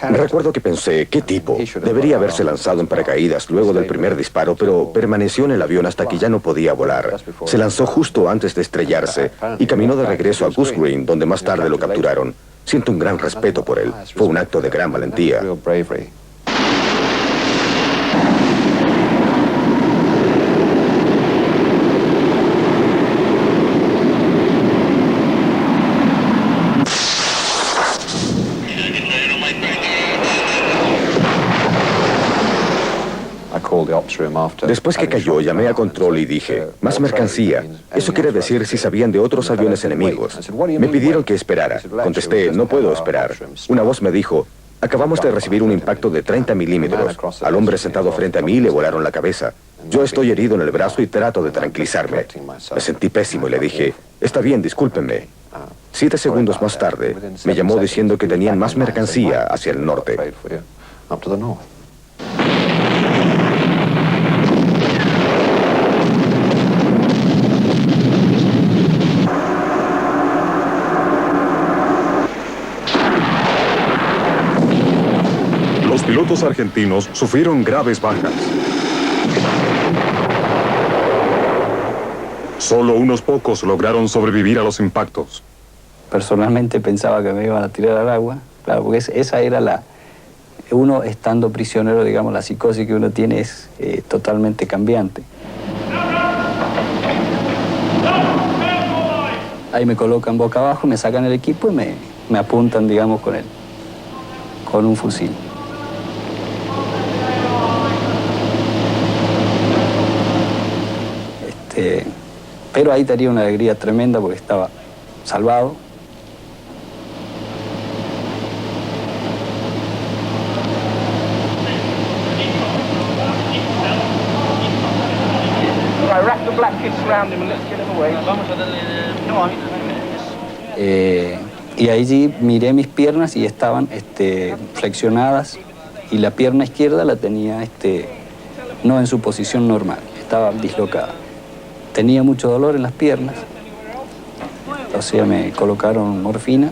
Recuerdo que pensé, ¿qué tipo? Debería haberse lanzado en paracaídas luego del primer disparo, pero permaneció en el avión hasta que ya no podía volar. Se lanzó justo antes de estrellarse y caminó de regreso a Goose Green, donde más tarde lo capturaron. Siento un gran respeto por él. Fue un acto de gran valentía. Después que cayó, llamé a control y dije, más mercancía. Eso quiere decir si sabían de otros aviones enemigos. Me pidieron que esperara. Contesté, no puedo esperar. Una voz me dijo, acabamos de recibir un impacto de 30 milímetros. Al hombre sentado frente a mí le volaron la cabeza. Yo estoy herido en el brazo y trato de tranquilizarme. Me sentí pésimo y le dije, está bien, discúlpenme. 7 segundos más tarde, me llamó diciendo que tenían más mercancía hacia el norte. Los pilotos argentinos sufrieron graves bajas. Solo unos pocos lograron sobrevivir a los impactos. Personalmente pensaba que me iban a tirar al agua, claro, porque esa era uno estando prisionero, digamos, la psicosis que uno tiene es totalmente cambiante. Ahí me colocan boca abajo, me sacan el equipo y me apuntan, digamos, con un fusil. Pero ahí tenía una alegría tremenda porque estaba salvado. Y allí miré mis piernas y estaban flexionadas y la pierna izquierda la tenía no en su posición normal, estaba dislocada. Tenía mucho dolor en las piernas, o sea, me colocaron morfina,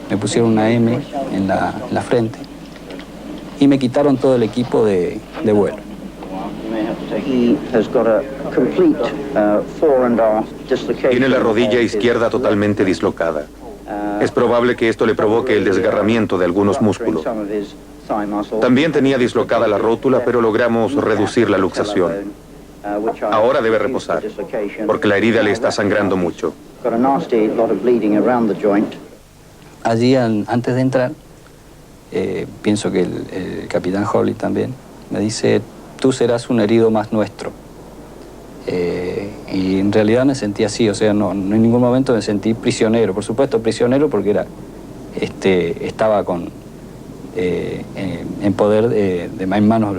me pusieron una M en la frente y me quitaron todo el equipo de vuelo. Tiene la rodilla izquierda totalmente dislocada. Es probable que esto le provoque el desgarramiento de algunos músculos. También tenía dislocada la rótula, pero logramos reducir la luxación. Ahora debe reposar, porque la herida le está sangrando mucho. Allí, antes de entrar, pienso que el capitán Hawley también me dice, tú serás un herido más nuestro. Y en realidad me sentí así, o sea, no en ningún momento me sentí prisionero. Por supuesto, prisionero porque estaba en poder en manos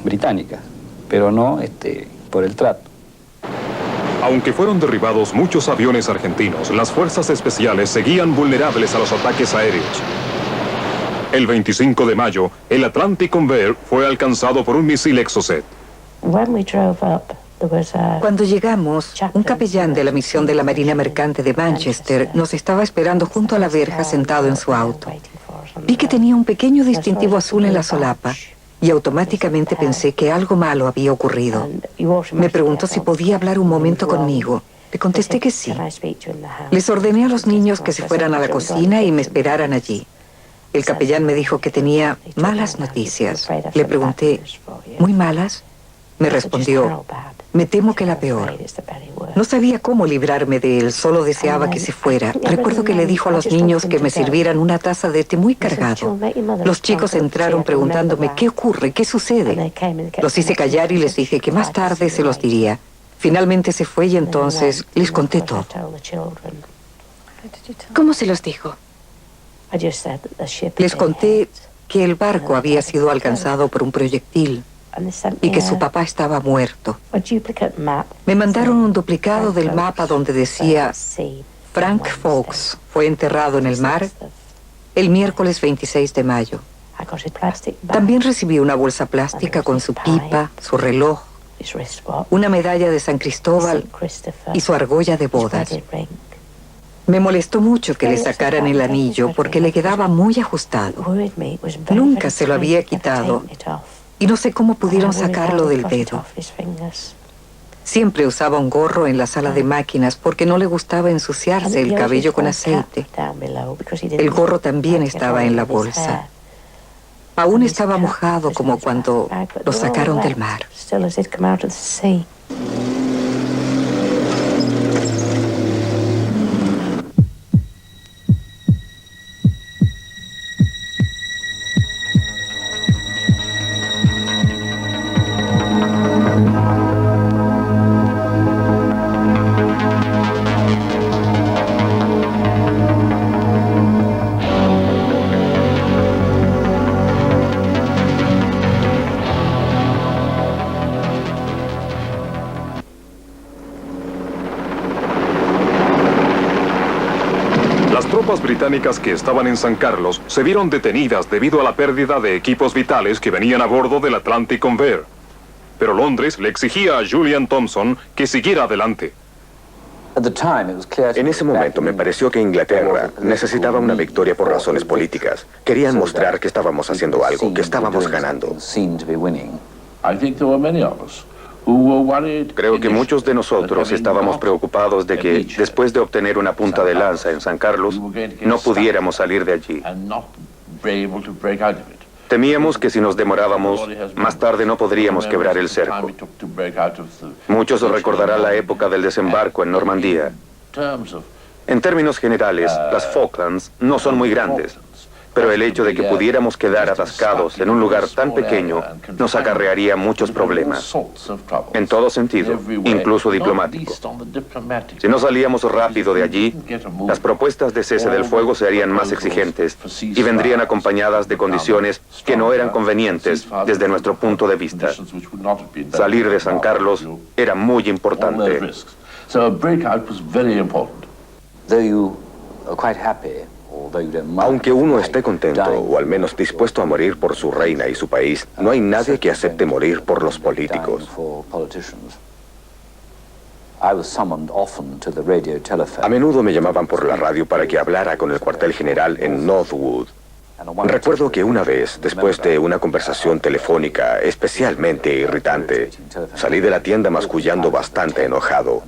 británicas, pero no por el trato. Aunque fueron derribados muchos aviones argentinos, las fuerzas especiales seguían vulnerables a los ataques aéreos. El 25 de mayo, el Atlantic Convair fue alcanzado por un misil Exocet. Cuando llegamos, un capellán de la misión de la Marina Mercante de Manchester nos estaba esperando junto a la verja sentado en su auto. Vi que tenía un pequeño distintivo azul en la solapa y automáticamente pensé que algo malo había ocurrido. Me preguntó si podía hablar un momento conmigo. Le contesté que sí. Les ordené a los niños que se fueran a la cocina y me esperaran allí. El capellán me dijo que tenía malas noticias. Le pregunté, ¿muy malas? Me respondió, me temo que la peor. No sabía cómo librarme de él, solo deseaba que se fuera. Recuerdo que le dijo a los niños que me sirvieran una taza de té muy cargado. Los chicos entraron preguntándome, ¿qué ocurre? ¿Qué sucede? Los hice callar y les dije que más tarde se los diría. Finalmente se fue y entonces les conté todo. ¿Cómo se los dijo? Les conté que el barco había sido alcanzado por un proyectil y que su papá estaba muerto. Me mandaron un duplicado del mapa donde decía Frank Fox fue enterrado en el mar el miércoles 26 de mayo. También recibí una bolsa plástica con su pipa, su reloj, una medalla de San Cristóbal y su argolla de bodas. Me molestó mucho que le sacaran el anillo porque le quedaba muy ajustado. Nunca se lo había quitado y no sé cómo pudieron sacarlo del dedo. Siempre usaba un gorro en la sala de máquinas porque no le gustaba ensuciarse el cabello con aceite. El gorro también estaba en la bolsa. Aún estaba mojado como cuando lo sacaron del mar. Las tropas británicas que estaban en San Carlos se vieron detenidas debido a la pérdida de equipos vitales que venían a bordo del Atlantic Convair. Pero Londres le exigía a Julian Thompson que siguiera adelante. En ese momento me pareció que Inglaterra necesitaba una victoria por razones políticas. Querían mostrar que estábamos haciendo algo, que estábamos ganando. Creo que muchos de nosotros estábamos preocupados de que, después de obtener una punta de lanza en San Carlos, no pudiéramos salir de allí. Temíamos que si nos demorábamos, más tarde no podríamos quebrar el cerco. Muchos recordarán la época del desembarco en Normandía. En términos generales, las Falklands no son muy grandes, pero el hecho de que pudiéramos quedar atascados en un lugar tan pequeño nos acarrearía muchos problemas, en todo sentido, incluso diplomático. Si no salíamos rápido de allí, las propuestas de cese del fuego serían más exigentes y vendrían acompañadas de condiciones que no eran convenientes desde nuestro punto de vista. Salir de San Carlos era muy importante. Aunque uno esté contento, o al menos dispuesto a morir por su reina y su país, no hay nadie que acepte morir por los políticos. A menudo me llamaban por la radio para que hablara con el cuartel general en Northwood. Recuerdo que una vez, después de una conversación telefónica especialmente irritante, salí de la tienda mascullando bastante enojado.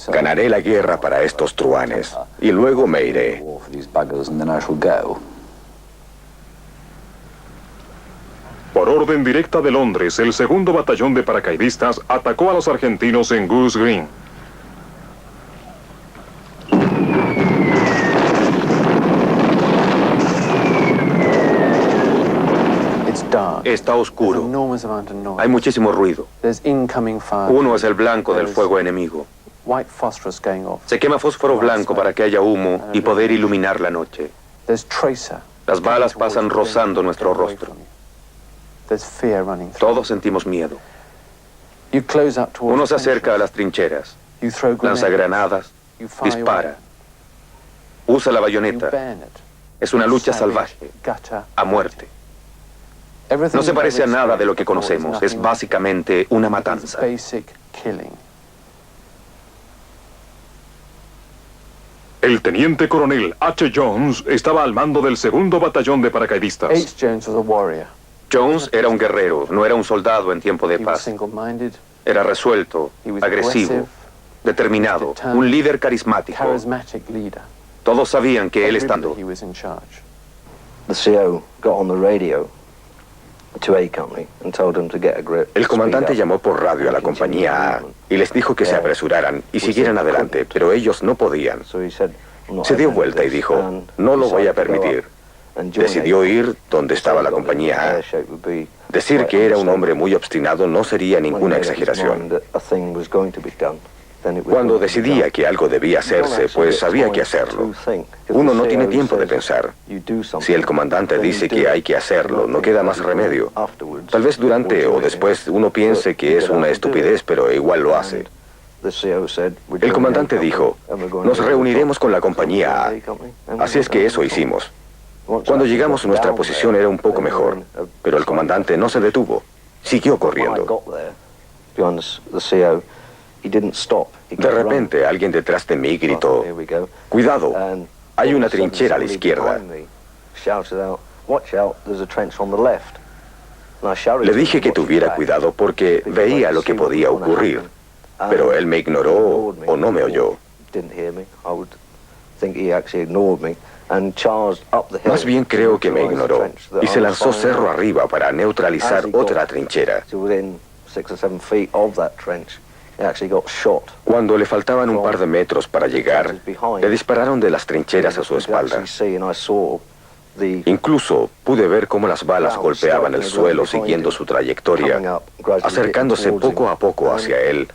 Ganaré la guerra para estos truanes y luego me iré. Por orden directa de Londres, el 2º Batallón de Paracaidistas atacó a los argentinos en Goose Green. Está oscuro. Hay muchísimo ruido. Uno es el blanco del fuego enemigo. Se quema fósforo blanco para que haya humo y poder iluminar la noche. Las balas pasan rozando nuestro rostro. Todos sentimos miedo. Uno se acerca a las trincheras, lanza granadas, dispara, usa la bayoneta. Es una lucha salvaje, a muerte. No se parece a nada de lo que conocemos, es básicamente una matanza. El teniente coronel H. Jones estaba al mando del 2º Batallón de Paracaidistas. Jones era un guerrero, no era un soldado en tiempo de paz. Era resuelto, agresivo, determinado, un líder carismático. Todos sabían que él estando. El comandante llamó por radio a la compañía A y les dijo que se apresuraran y siguieran adelante, pero ellos no podían. Se dio vuelta y dijo, no lo voy a permitir. Decidió ir donde estaba la compañía A. Decir que era un hombre muy obstinado no sería ninguna exageración. Cuando decidía que algo debía hacerse, pues había que hacerlo. Uno no tiene tiempo de pensar. Si el comandante dice que hay que hacerlo, no queda más remedio. Tal vez durante o después uno piense que es una estupidez, pero igual lo hace. El comandante dijo, nos reuniremos con la compañía A. Así es que eso hicimos. Cuando llegamos, nuestra posición era un poco mejor, pero el comandante no se detuvo. Siguió corriendo. De repente, alguien detrás de mí gritó, cuidado, hay una trinchera a la izquierda. Le dije que tuviera cuidado porque veía lo que podía ocurrir, pero él me ignoró o no me oyó. Más bien creo que me ignoró y se lanzó cerro arriba para neutralizar otra trinchera. Cuando le faltaban un par de metros para llegar, le dispararon de las trincheras a su espalda. Incluso pude ver cómo las balas golpeaban el suelo siguiendo su trayectoria, acercándose poco a poco hacia él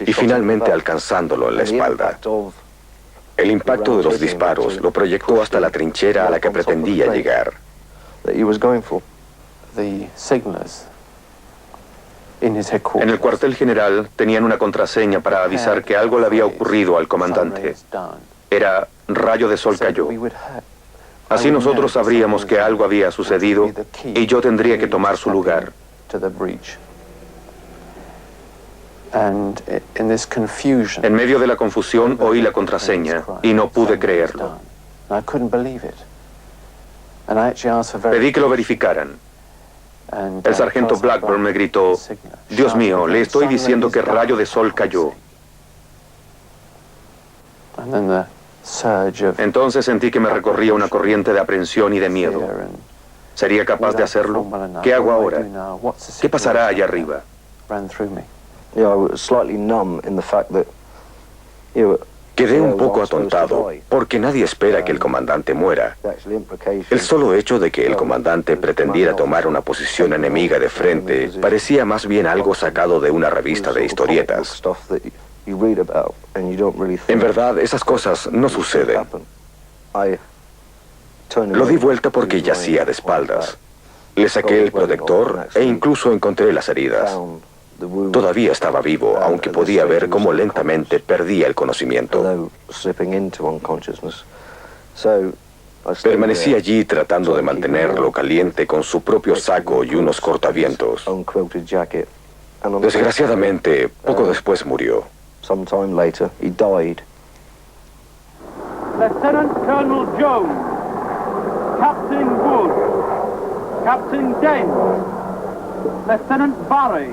y finalmente alcanzándolo en la espalda. El impacto de los disparos lo proyectó hasta la trinchera a la que pretendía llegar. En el cuartel general tenían una contraseña para avisar que algo le había ocurrido al comandante. era rayo de sol cayó. Así nosotros sabríamos que algo había sucedido y yo tendría que tomar su lugar. En medio de la confusión oí la contraseña y no pude creerlo. Pedí que lo verificaran. El sargento Blackburn me gritó: Dios mío, le estoy diciendo que rayo de sol cayó. Entonces sentí que me recorría una corriente de aprensión y de miedo. ¿Sería capaz de hacerlo? ¿Qué hago ahora? ¿Qué pasará allá arriba? Quedé un poco atontado, porque nadie espera que el comandante muera. El solo hecho de que el comandante pretendiera tomar una posición enemiga de frente parecía más bien algo sacado de una revista de historietas. En verdad, esas cosas no suceden. Lo di vuelta porque yacía de espaldas. Le saqué el protector e incluso encontré las heridas. Todavía estaba vivo, aunque podía ver cómo lentamente perdía el conocimiento. Permanecí allí tratando de mantenerlo caliente con su propio saco y unos cortavientos. Desgraciadamente, poco después murió. Lieutenant Colonel Jones, Captain Wood, Captain Dent, Lieutenant Barry,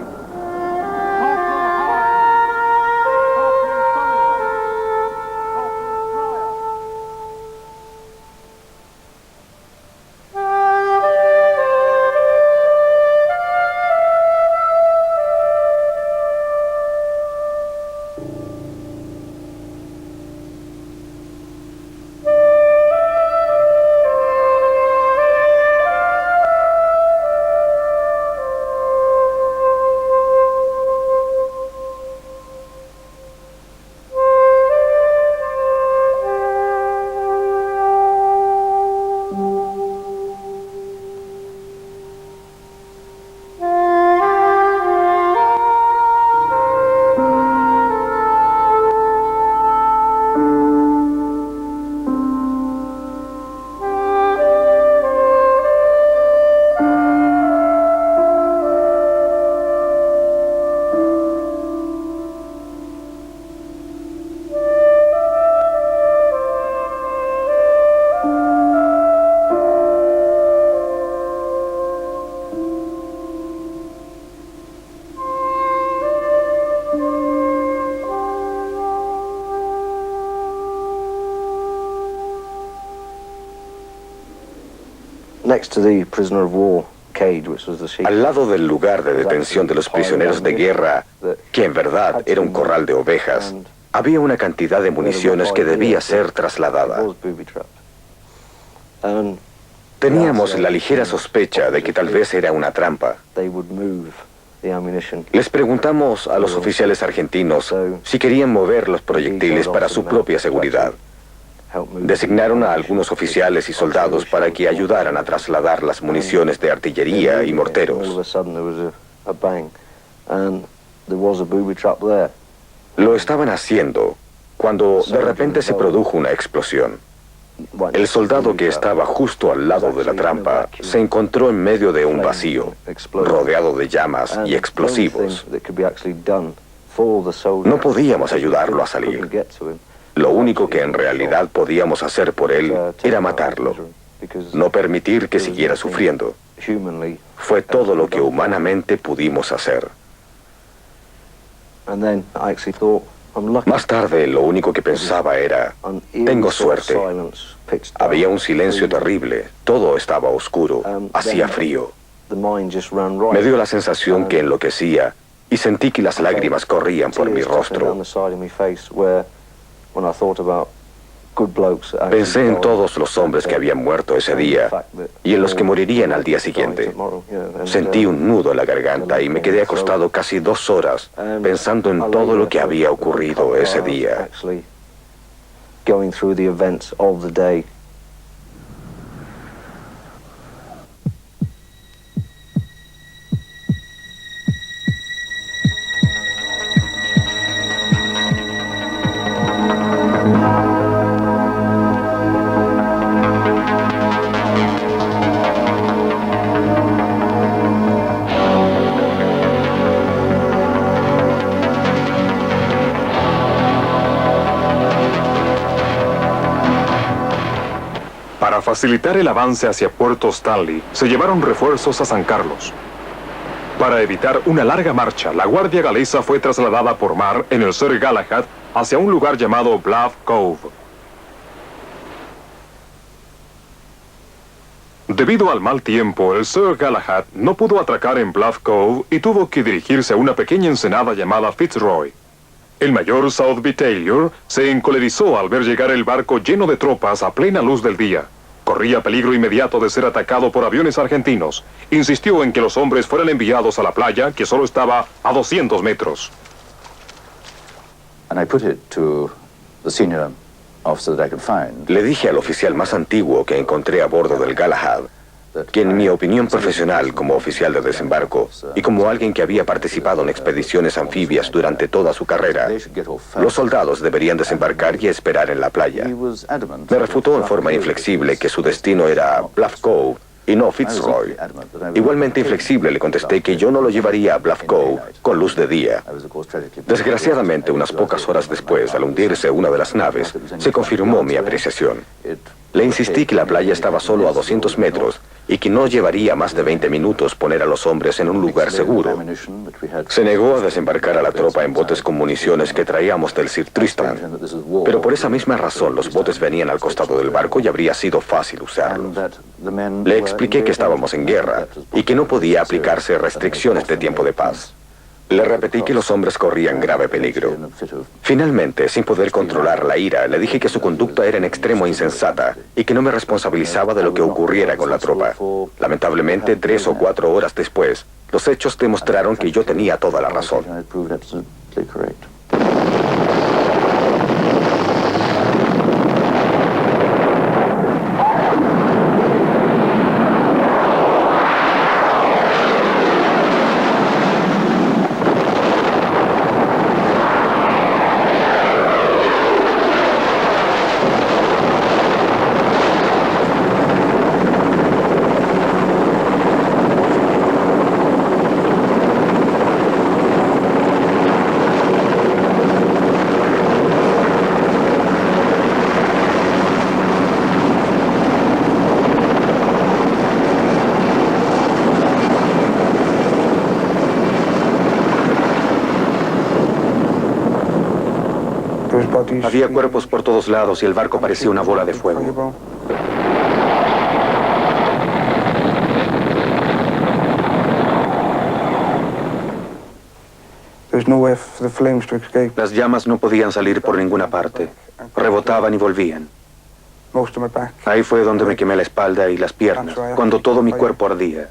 Al lado del lugar de detención de los prisioneros de guerra, que en verdad era un corral de ovejas, había una cantidad de municiones que debía ser trasladada. Teníamos la ligera sospecha de que tal vez era una trampa. Les preguntamos a los oficiales argentinos si querían mover los proyectiles para su propia seguridad. Designaron a algunos oficiales y soldados para que ayudaran a trasladar las municiones de artillería y morteros. Lo estaban haciendo cuando de repente se produjo una explosión. El soldado que estaba justo al lado de la trampa se encontró en medio de un vacío, rodeado de llamas y explosivos. No podíamos ayudarlo a salir. Lo único que en realidad podíamos hacer por él era matarlo, no permitir que siguiera sufriendo. Fue todo lo que humanamente pudimos hacer. Más tarde, lo único que pensaba era: tengo suerte. Había un silencio terrible, todo estaba oscuro, hacía frío. Me dio la sensación que enloquecía y sentí que las lágrimas corrían por mi rostro. Pensé en todos los hombres que habían muerto ese día y en los que morirían al día siguiente. Sentí un nudo en la garganta y me quedé acostado casi 2 horas pensando en todo lo que había ocurrido ese día. Para facilitar el avance hacia Puerto Stanley, se llevaron refuerzos a San Carlos. Para evitar una larga marcha, la guardia galesa fue trasladada por mar en el Sir Galahad hacia un lugar llamado Bluff Cove. Debido al mal tiempo, el Sir Galahad no pudo atracar en Bluff Cove y tuvo que dirigirse a una pequeña ensenada llamada Fitzroy. El mayor Southby Taylor se encolerizó al ver llegar el barco lleno de tropas a plena luz del día. Corría peligro inmediato de ser atacado por aviones argentinos. Insistió en que los hombres fueran enviados a la playa, que solo estaba a 200 metros. Le dije al oficial más antiguo que encontré a bordo del Galahad que en mi opinión profesional como oficial de desembarco y como alguien que había participado en expediciones anfibias durante toda su carrera, los soldados deberían desembarcar y esperar en la playa. Me refutó en forma inflexible que su destino era Bluff Cove y no Fitzroy. Igualmente inflexible le contesté que yo no lo llevaría a Bluff Cove con luz de día. Desgraciadamente, unas pocas horas después, al hundirse una de las naves, se confirmó mi apreciación. Le insistí que la playa estaba solo a 200 metros y que no llevaría más de 20 minutos poner a los hombres en un lugar seguro. Se negó a desembarcar a la tropa en botes con municiones que traíamos del Sir Tristram, pero por esa misma razón los botes venían al costado del barco y habría sido fácil usarlos. Le expliqué que estábamos en guerra y que no podía aplicarse restricciones de tiempo de paz. Le repetí que los hombres corrían grave peligro. Finalmente, sin poder controlar la ira, le dije que su conducta era en extremo insensata y que no me responsabilizaba de lo que ocurriera con la tropa. Lamentablemente, 3 o 4 horas después, los hechos demostraron que yo tenía toda la razón. Había cuerpos por todos lados y el barco parecía una bola de fuego. Las llamas no podían salir por ninguna parte. Rebotaban y volvían. Ahí fue donde me quemé la espalda y las piernas, cuando todo mi cuerpo ardía.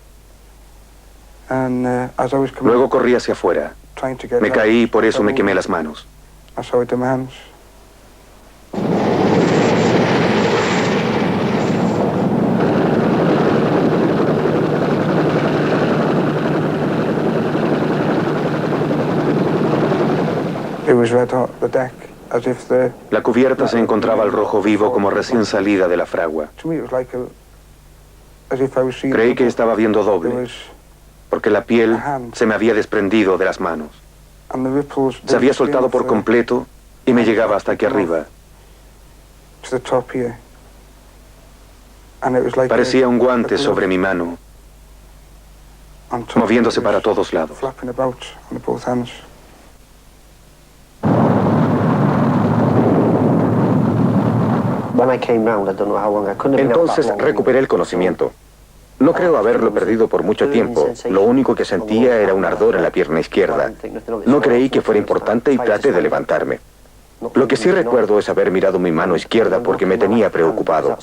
Luego corrí hacia afuera. Me caí y por eso me quemé las manos. La cubierta se encontraba al rojo vivo como recién salida de la fragua. Creí que estaba viendo doble, porque la piel se me había desprendido de las manos. Se había soltado por completo y me llegaba hasta aquí arriba. Parecía un guante sobre mi mano, moviéndose para todos lados. Entonces recuperé el conocimiento. No creo haberlo perdido por mucho tiempo. Lo único que sentía era un ardor en la pierna izquierda. No creí que fuera importante y traté de levantarme. Lo que sí recuerdo es haber mirado mi mano izquierda porque me tenía preocupado.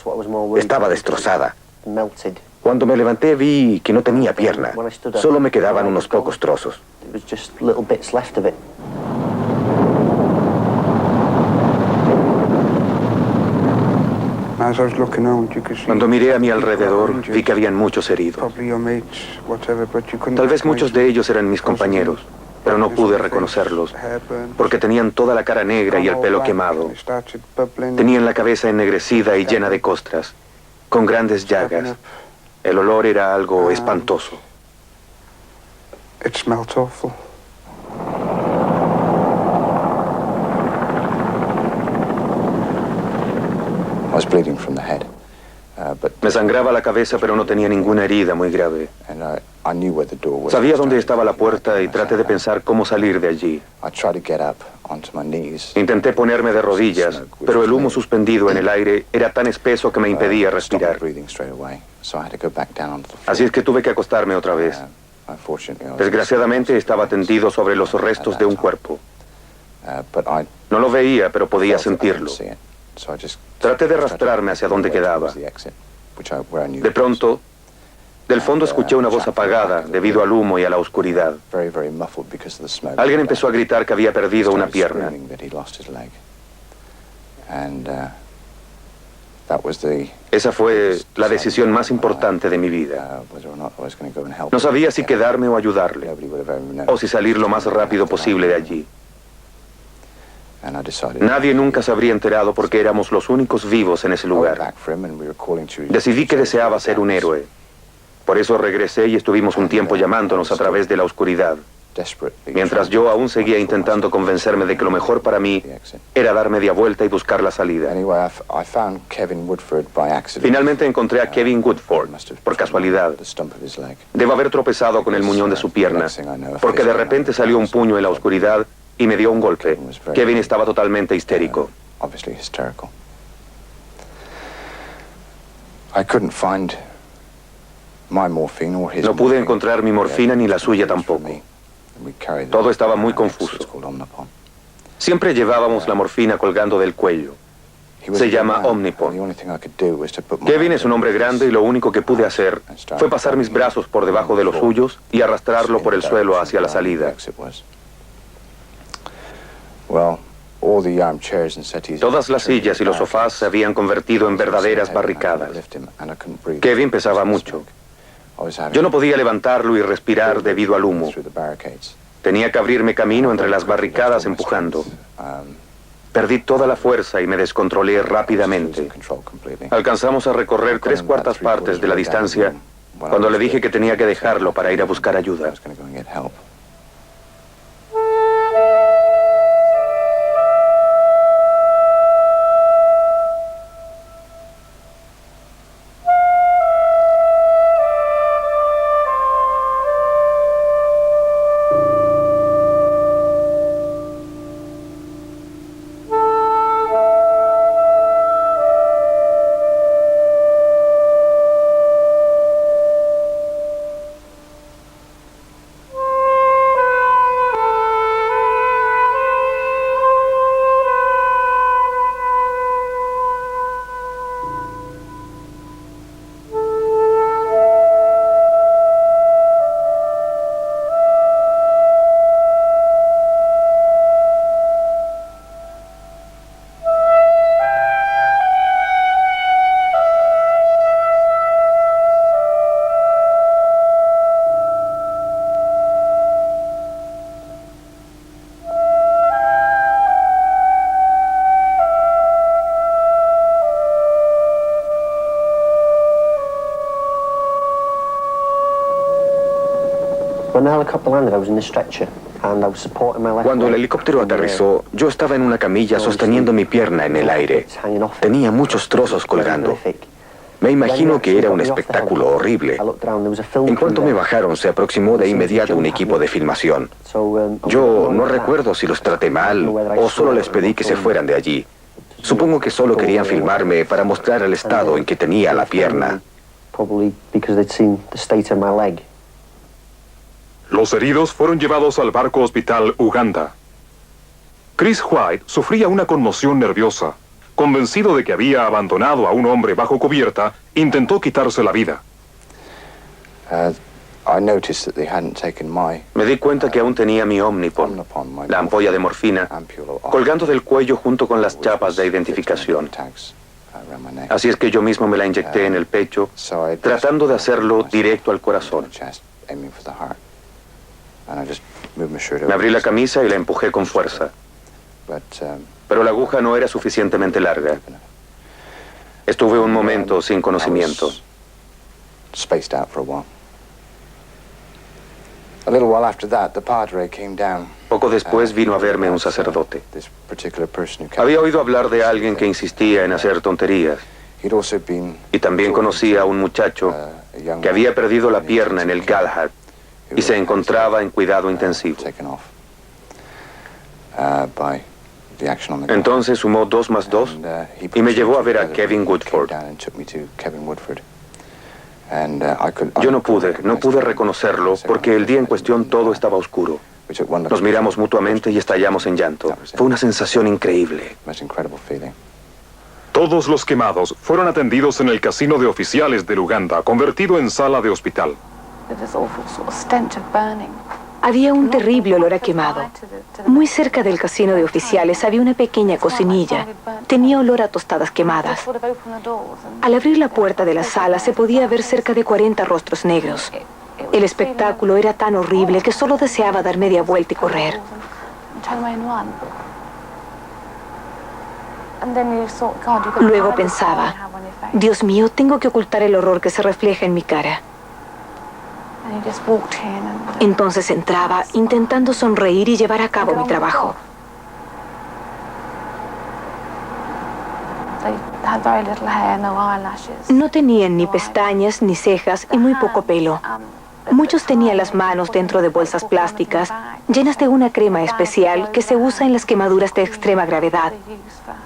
Estaba destrozada. Cuando me levanté vi que no tenía pierna. Solo me quedaban unos pocos trozos. Cuando miré a mi alrededor, vi que habían muchos heridos. Tal vez muchos de ellos eran mis compañeros, pero no pude reconocerlos, porque tenían toda la cara negra y el pelo quemado. Tenían la cabeza ennegrecida y llena de costras, con grandes llagas. El olor era algo espantoso. Me sangraba la cabeza, pero no tenía ninguna herida muy grave. Sabía dónde estaba la puerta y traté de pensar cómo salir de allí. Intenté ponerme de rodillas, pero el humo suspendido en el aire era tan espeso que me impedía respirar. Así es que tuve que acostarme otra vez. Desgraciadamente estaba tendido sobre los restos de un cuerpo. No lo veía, pero podía sentirlo. Traté de arrastrarme hacia donde quedaba. De pronto, del fondo escuché una voz apagada debido al humo y a la oscuridad. Alguien empezó a gritar que había perdido una pierna. Esa fue la decisión más importante de mi vida. No sabía si quedarme o ayudarle, o si salir lo más rápido posible de allí. Nadie nunca se habría enterado porque éramos los únicos vivos en ese lugar. Decidí que deseaba ser un héroe. Por eso regresé y estuvimos un tiempo llamándonos a través de la oscuridad, mientras yo aún seguía intentando convencerme de que lo mejor para mí era dar media vuelta y buscar la salida. Finalmente encontré a Kevin Woodford, por casualidad. Debo haber tropezado con el muñón de su pierna, porque de repente salió un puño en la oscuridad y me dio un golpe. Kevin estaba totalmente histérico. No pude encontrar mi morfina ni la suya tampoco. Todo estaba muy confuso. Siempre llevábamos la morfina colgando del cuello. Se llama Omnipod. Kevin es un hombre grande y lo único que pude hacer fue pasar mis brazos por debajo de los suyos y arrastrarlo por el suelo hacia la salida. Todas las sillas y los sofás se habían convertido en verdaderas barricadas. Kevin pesaba mucho. Yo no podía levantarlo y respirar debido al humo. Tenía que abrirme camino entre las barricadas empujando. Perdí toda la fuerza y me descontrolé rápidamente. Alcanzamos a recorrer 3/4 partes de la distancia cuando le dije que tenía que dejarlo para ir a buscar ayuda. Cuando el helicóptero aterrizó, yo estaba en una camilla sosteniendo mi pierna en el aire. Tenía muchos trozos colgando. Me imagino que era un espectáculo horrible. En cuanto me bajaron, se aproximó de inmediato un equipo de filmación. Yo no recuerdo si los traté mal o solo les pedí que se fueran de allí. Supongo que solo querían filmarme para mostrar el estado en que tenía la pierna. Los heridos fueron llevados al barco hospital Uganda. Chris White sufría una conmoción nerviosa. Convencido de que había abandonado a un hombre bajo cubierta, intentó quitarse la vida. Me di cuenta que aún tenía mi Omnipod, la ampolla de morfina, colgando del cuello junto con las chapas de identificación. Así es que yo mismo me la inyecté en el pecho, tratando de hacerlo directo al corazón. Me abrí la camisa y la empujé con fuerza. Pero la aguja no era suficientemente larga. Estuve un momento sin conocimiento. Poco después vino a verme un sacerdote. Había oído hablar de alguien que insistía en hacer tonterías. Y también conocí a un muchacho que había perdido la pierna en el Galahad y se encontraba en cuidado intensivo. Entonces sumó 2 más 2 y me llevó a ver a Kevin Woodford. Yo no pude reconocerlo porque el día en cuestión todo estaba oscuro. Nos miramos mutuamente y estallamos en llanto. Fue una sensación increíble. Todos los quemados fueron atendidos en el casino de oficiales del Uganda, convertido en sala de hospital. Había un terrible olor a quemado. Muy cerca del casino de oficiales había una pequeña cocinilla. Tenía olor a tostadas quemadas. Al abrir la puerta de la sala se podía ver cerca de 40 rostros negros. El espectáculo era tan horrible que solo deseaba dar media vuelta y correr. Luego pensaba, Dios mío, tengo que ocultar el horror que se refleja en mi cara. Entonces entraba, intentando sonreír y llevar a cabo mi trabajo. No tenían ni pestañas, ni cejas y muy poco pelo. Muchos tenían las manos dentro de bolsas plásticas, llenas de una crema especial que se usa en las quemaduras de extrema gravedad.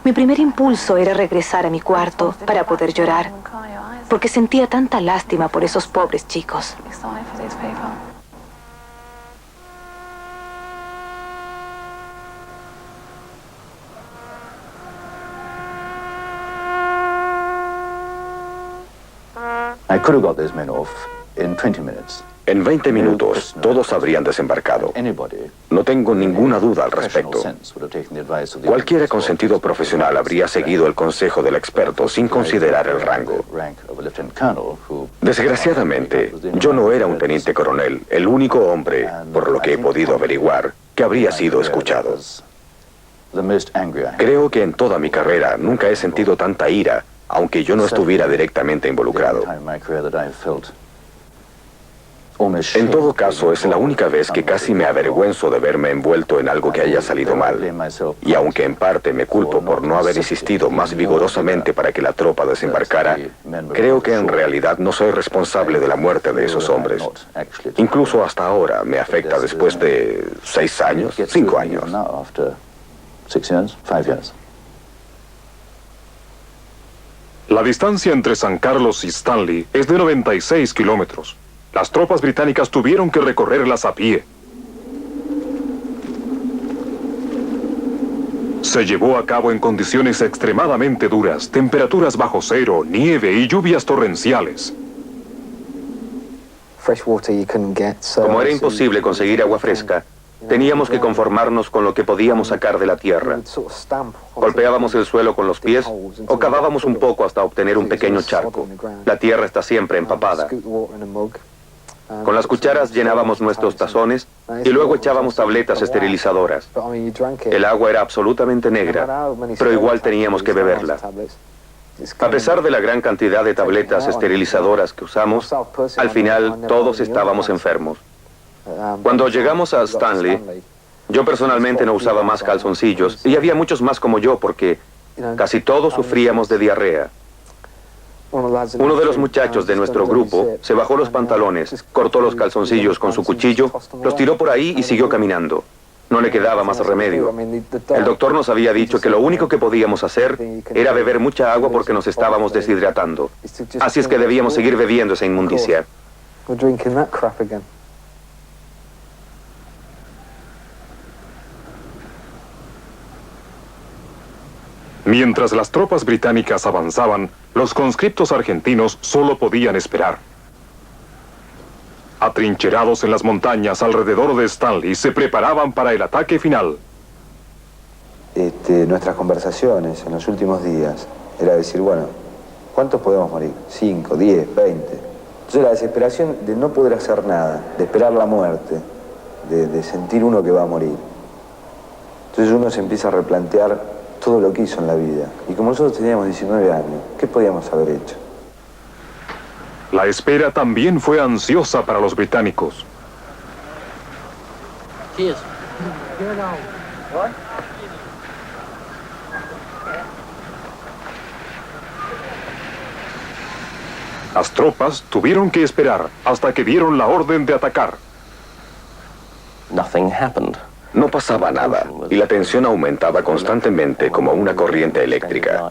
Mi primer impulso era regresar a mi cuarto para poder llorar, porque sentía tanta lástima por esos pobres chicos. I could have got those men off in 20 minutes. En 20 minutos, todos habrían desembarcado. No tengo ninguna duda al respecto. Cualquiera con sentido profesional habría seguido el consejo del experto sin considerar el rango. Desgraciadamente, yo no era un teniente coronel, el único hombre, por lo que he podido averiguar, que habría sido escuchado. Creo que en toda mi carrera nunca he sentido tanta ira, aunque yo no estuviera directamente involucrado. En todo caso, es la única vez que casi me avergüenzo de verme envuelto en algo que haya salido mal. Y aunque en parte me culpo por no haber insistido más vigorosamente para que la tropa desembarcara, creo que en realidad no soy responsable de la muerte de esos hombres. Incluso hasta ahora me afecta después de 6 años, 5 años. La distancia entre San Carlos y Stanley es de 96 kilómetros. Las tropas británicas tuvieron que recorrerlas a pie. Se llevó a cabo en condiciones extremadamente duras, temperaturas bajo cero, nieve y lluvias torrenciales. Como era imposible conseguir agua fresca, teníamos que conformarnos con lo que podíamos sacar de la tierra. Golpeábamos el suelo con los pies o cavábamos un poco hasta obtener un pequeño charco. La tierra está siempre empapada. Con las cucharas llenábamos nuestros tazones y luego echábamos tabletas esterilizadoras. El agua era absolutamente negra, pero igual teníamos que beberla. A pesar de la gran cantidad de tabletas esterilizadoras que usamos, al final todos estábamos enfermos. Cuando llegamos a Stanley, yo personalmente no usaba más calzoncillos y había muchos más como yo porque casi todos sufríamos de diarrea. Uno de los muchachos de nuestro grupo se bajó los pantalones, cortó los calzoncillos con su cuchillo, los tiró por ahí y siguió caminando. No le quedaba más remedio. El doctor nos había dicho que lo único que podíamos hacer era beber mucha agua porque nos estábamos deshidratando. Así es que debíamos seguir bebiendo esa inmundicia. Mientras las tropas británicas avanzaban, los conscriptos argentinos solo podían esperar. Atrincherados en las montañas alrededor de Stanley, se preparaban para el ataque final. Nuestras conversaciones en los últimos días era decir, bueno, ¿cuántos podemos morir? 5, 10, 20. Entonces la desesperación de no poder hacer nada, de esperar la muerte, de sentir uno que va a morir. Entonces uno se empieza a replantear todo lo que hizo en la vida. Y como nosotros teníamos 19 años, ¿qué podíamos haber hecho? La espera también fue ansiosa para los británicos. Las tropas tuvieron que esperar hasta que dieron la orden de atacar. No pasaba nada y la tensión aumentaba constantemente como una corriente eléctrica.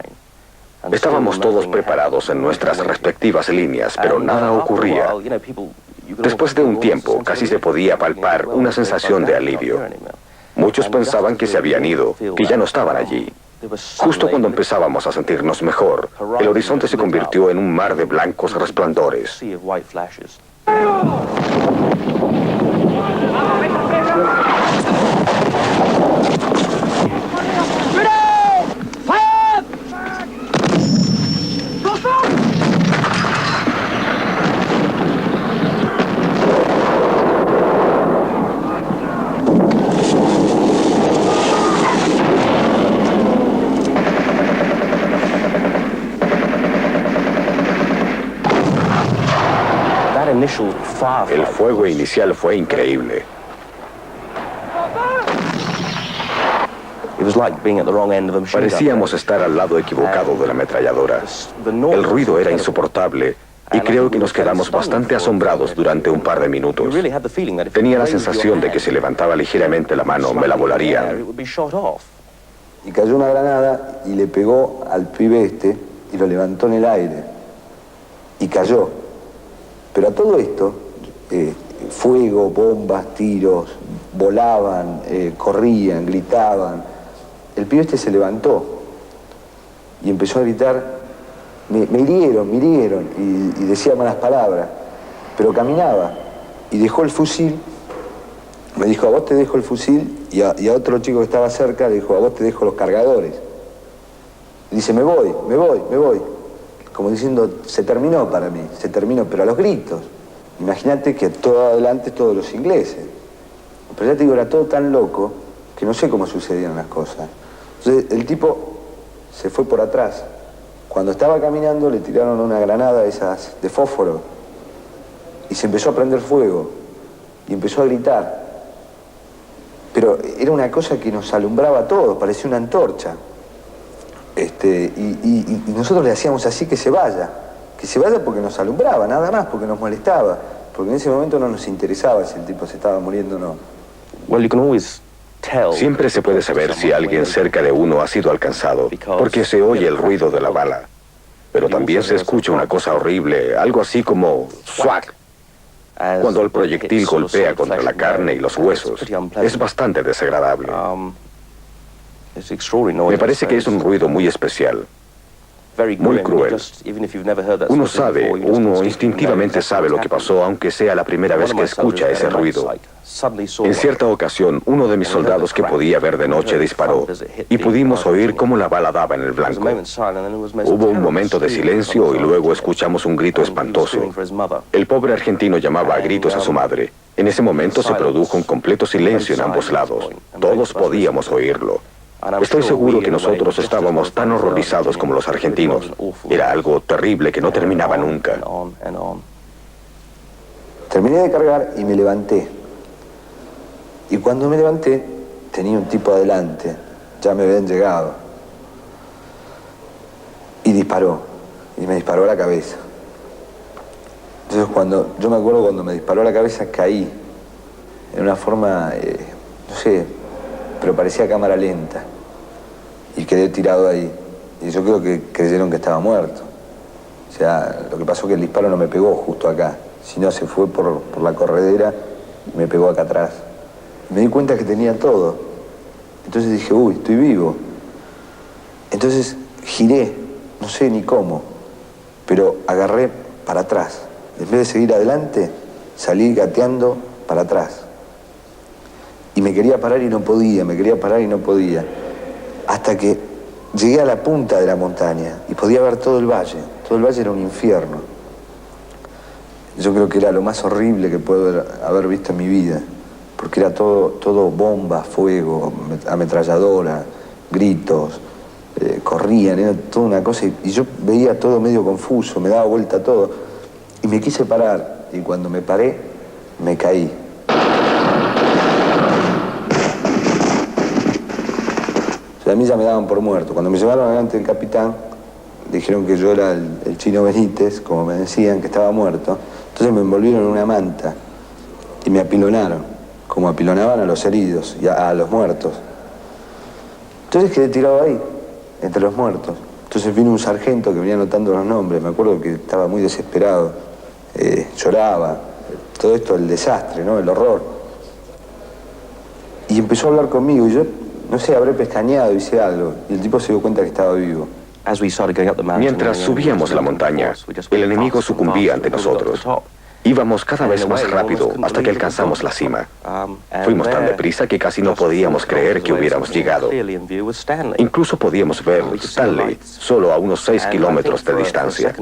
Estábamos todos preparados en nuestras respectivas líneas, pero nada ocurría. Después de un tiempo, casi se podía palpar una sensación de alivio. Muchos pensaban que se habían ido, que ya no estaban allí. Justo cuando empezábamos a sentirnos mejor, el horizonte se convirtió en un mar de blancos resplandores. El fuego inicial fue increíble. Parecíamos estar al lado equivocado de la ametralladora. El ruido era insoportable y creo que nos quedamos bastante asombrados durante un par de minutos. Tenía la sensación de que si levantaba ligeramente la mano me la volarían. Y cayó una granada y le pegó al pibe este y lo levantó en el aire. Y cayó. Pero a todo esto, fuego, bombas, tiros, volaban, corrían, gritaban. El pibe este se levantó y empezó a gritar, me hirieron, y decía malas palabras, pero caminaba y dejó el fusil. Me dijo, a vos te dejo el fusil, y a otro chico que estaba cerca le dijo, a vos te dejo los cargadores. Y dice, me voy. Como diciendo, se terminó para mí, se terminó, pero a los gritos. Imagínate que todo adelante todos los ingleses. Pero ya te digo, era todo tan loco que no sé cómo sucedían las cosas. Entonces el tipo se fue por atrás. Cuando estaba caminando le tiraron una granada esas de fósforo y se empezó a prender fuego y empezó a gritar. Pero era una cosa que nos alumbraba a todos, parecía una antorcha. Y nosotros le hacíamos así, que se vaya porque nos alumbraba, nada más, porque nos molestaba, porque en ese momento no nos interesaba si el tipo se estaba muriendo o no. Siempre se puede saber si alguien cerca de uno ha sido alcanzado, porque se oye el ruido de la bala. Pero también se escucha una cosa horrible, algo así como ¡swack! Cuando el proyectil golpea contra la carne y los huesos. Es bastante desagradable. Me parece que es un ruido muy especial, muy cruel. Uno sabe, uno instintivamente sabe lo que pasó, aunque sea la primera vez que escucha ese ruido. En cierta ocasión, uno de mis soldados que podía ver de noche disparó, y pudimos oír cómo la bala daba en el blanco. Hubo un momento de silencio y luego escuchamos un grito espantoso. El pobre argentino llamaba a gritos a su madre. En ese momento se produjo un completo silencio en ambos lados. Todos podíamos oírlo. Estoy seguro que nosotros estábamos tan horrorizados como los argentinos. Era algo terrible que no terminaba nunca. Terminé de cargar y me levanté. Y cuando me levanté, tenía un tipo adelante. Ya me habían llegado. Y disparó. Y me disparó a la cabeza. Entonces yo me acuerdo cuando me disparó a la cabeza, caí. En una forma, no sé, pero parecía cámara lenta. Y quedé tirado ahí. Y yo creo que creyeron que estaba muerto. O sea, lo que pasó es que el disparo no me pegó justo acá, sino se fue por la corredera y me pegó acá atrás. Y me di cuenta que tenía todo. Entonces dije, uy, estoy vivo. Entonces giré, no sé ni cómo, pero agarré para atrás. En vez de seguir adelante, salí gateando para atrás. Y me quería parar y no podía, hasta que llegué a la punta de la montaña y podía ver todo el valle. Todo el valle era un infierno. Yo creo que era lo más horrible que puedo haber visto en mi vida, porque era todo bomba, fuego, ametralladora, gritos, corrían, era toda una cosa, y yo veía todo medio confuso, me daba vuelta todo, y me quise parar, y cuando me paré, me caí. A mí ya me daban por muerto. Cuando me llevaron delante del capitán, dijeron que yo era el Chino Benítez, como me decían, que estaba muerto. Entonces me envolvieron en una manta y me apilonaron, como apilonaban a los heridos y a los muertos. Entonces quedé tirado ahí, entre los muertos. Entonces vino un sargento que venía anotando los nombres. Me acuerdo que estaba muy desesperado, lloraba. Todo esto, el desastre, ¿no? El horror. Y empezó a hablar conmigo y yo, no sé, habré pestañeado, hice algo. Y el tipo se dio cuenta que estaba vivo. Mientras subíamos la montaña, el enemigo sucumbía ante nosotros. Íbamos cada vez más rápido hasta que alcanzamos la cima. Fuimos tan deprisa que casi no podíamos creer que hubiéramos llegado. Incluso podíamos ver Stanley solo a unos 6 kilómetros de distancia.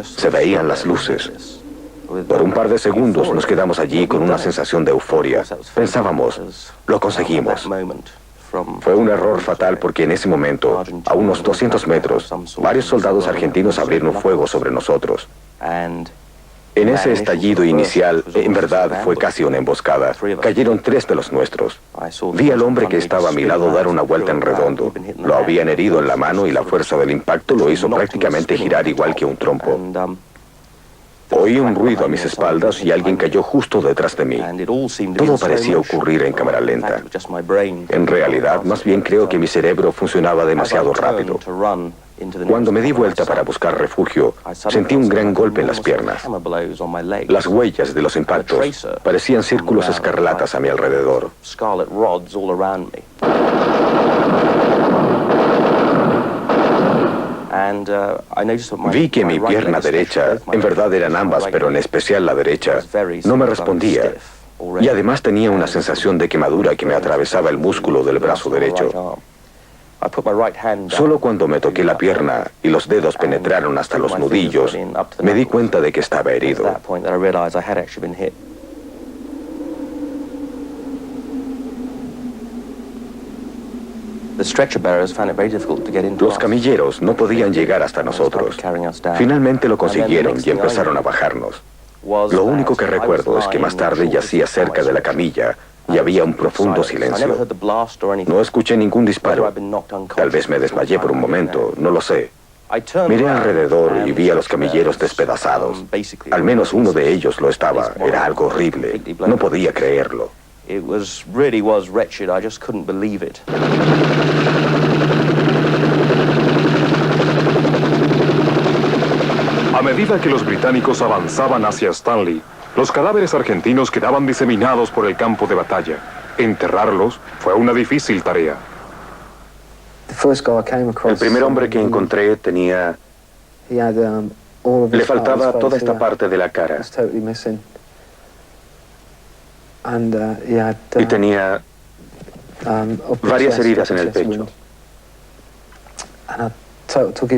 Se veían las luces. Por un par de segundos nos quedamos allí con una sensación de euforia. Pensábamos, lo conseguimos. Fue un error fatal porque en ese momento, a unos 200 metros, varios soldados argentinos abrieron fuego sobre nosotros. En ese estallido inicial, en verdad, fue casi una emboscada. Cayeron 3 de los nuestros. Vi al hombre que estaba a mi lado dar una vuelta en redondo. Lo habían herido en la mano y la fuerza del impacto lo hizo prácticamente girar igual que un trompo. Oí un ruido a mis espaldas y alguien cayó justo detrás de mí. Todo parecía ocurrir en cámara lenta. En realidad, más bien creo que mi cerebro funcionaba demasiado rápido. Cuando me di vuelta para buscar refugio, sentí un gran golpe en las piernas. Las huellas de los impactos parecían círculos escarlatas a mi alrededor. Vi que mi pierna derecha, en verdad eran ambas, pero en especial la derecha, no me respondía. Y además tenía una sensación de quemadura que me atravesaba el músculo del brazo derecho. Solo cuando me toqué la pierna y los dedos penetraron hasta los nudillos, me di cuenta de que estaba herido. Los camilleros no podían llegar hasta nosotros. Finalmente lo consiguieron y empezaron a bajarnos. Lo único que recuerdo es que más tarde yacía cerca de la camilla y había un profundo silencio. No escuché ningún disparo. Tal vez me desmayé por un momento, no lo sé. Miré alrededor y vi a los camilleros despedazados. Al menos uno de ellos lo estaba. Era algo horrible. No podía creerlo. Really was wretched. I just couldn't believe it. A medida que los británicos avanzaban hacia Stanley, los cadáveres argentinos quedaban diseminados por el campo de batalla. Enterrarlos fue una difícil tarea. El primer hombre que encontré tenía... le faltaba toda esta parte de la cara. Y tenía varias heridas en el pecho.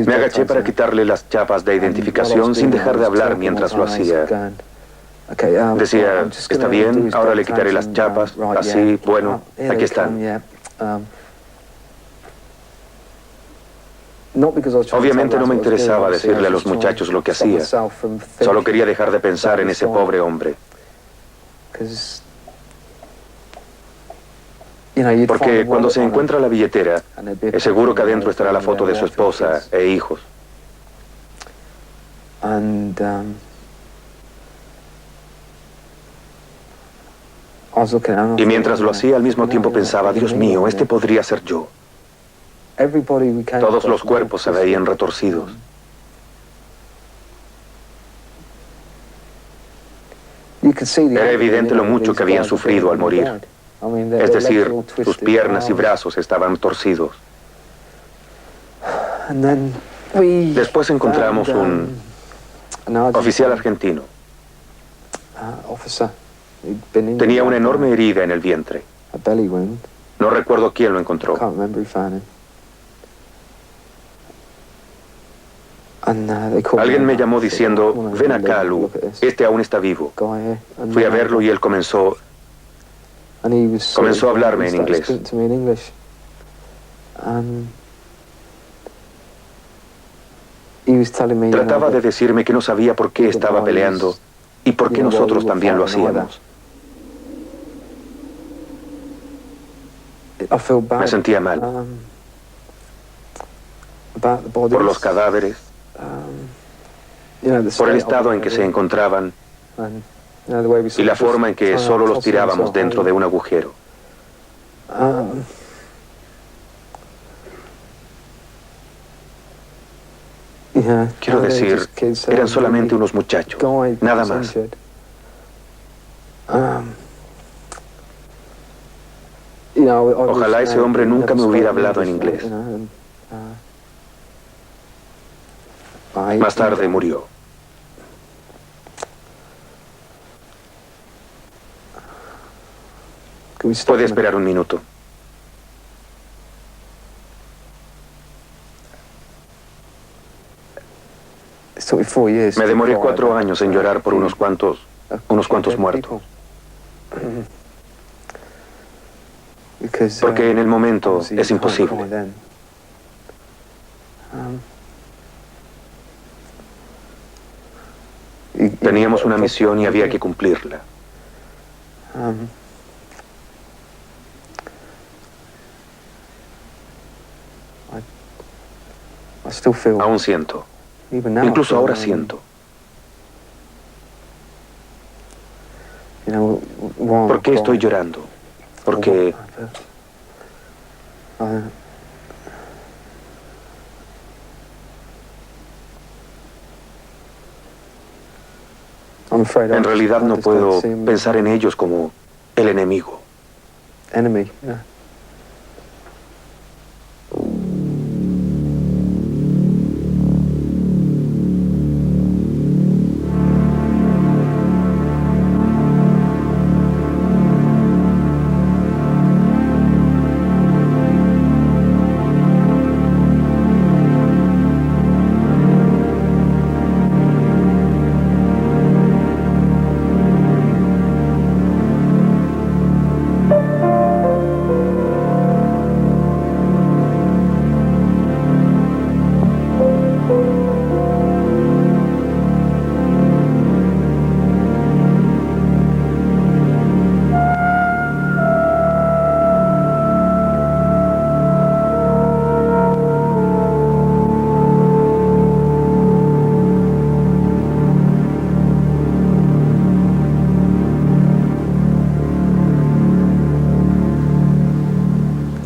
Me agaché para quitarle las chapas de identificación sin dejar de hablar mientras lo hacía. Decía, está bien, ahora le quitaré las chapas, así, bueno, aquí están. Obviamente no me interesaba decirle a los muchachos lo que hacía. Solo quería dejar de pensar en ese pobre hombre. Porque cuando se encuentra la billetera, es seguro que adentro estará la foto de su esposa e hijos. Y mientras lo hacía, al mismo tiempo pensaba, Dios mío, este podría ser yo. Todos los cuerpos se veían retorcidos. Era evidente lo mucho que habían sufrido al morir. Es decir, sus piernas y brazos estaban torcidos. Después encontramos un oficial argentino. Tenía una enorme herida en el vientre. No recuerdo quién lo encontró. Alguien me llamó diciendo, ven acá, Lou, este aún está vivo. Fui a verlo y él comenzó a hablarme en inglés. Trataba de decirme que no sabía por qué estaba peleando y por qué nosotros también lo hacíamos. Me sentía mal. Por los cadáveres, por el estado en que se encontraban y la forma en que solo los tirábamos dentro de un agujero. Quiero decir, eran solamente unos muchachos, nada más. Ojalá ese hombre nunca me hubiera hablado en inglés. Más tarde murió. ¿Puede esperar un minuto? Me demoré 4 años en llorar por unos cuantos muertos. Porque en el momento es imposible. Teníamos una misión y había que cumplirla. Aún siento. Incluso ahora siento. ¿Por qué estoy llorando? Porque en realidad no puedo pensar en ellos como el enemigo.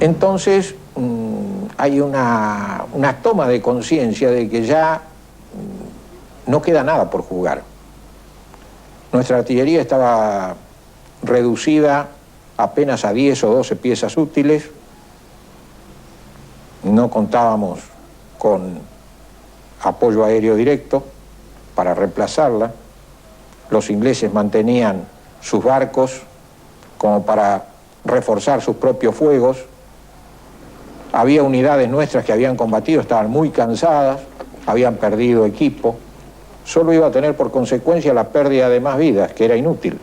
Entonces hay una toma de conciencia de que ya no queda nada por jugar. Nuestra artillería estaba reducida apenas a 10 o 12 piezas útiles. No contábamos con apoyo aéreo directo para reemplazarla. Los ingleses mantenían sus barcos como para reforzar sus propios fuegos. Había unidades nuestras que habían combatido, estaban muy cansadas, habían perdido equipo. Solo iba a tener por consecuencia la pérdida de más vidas, que era inútil.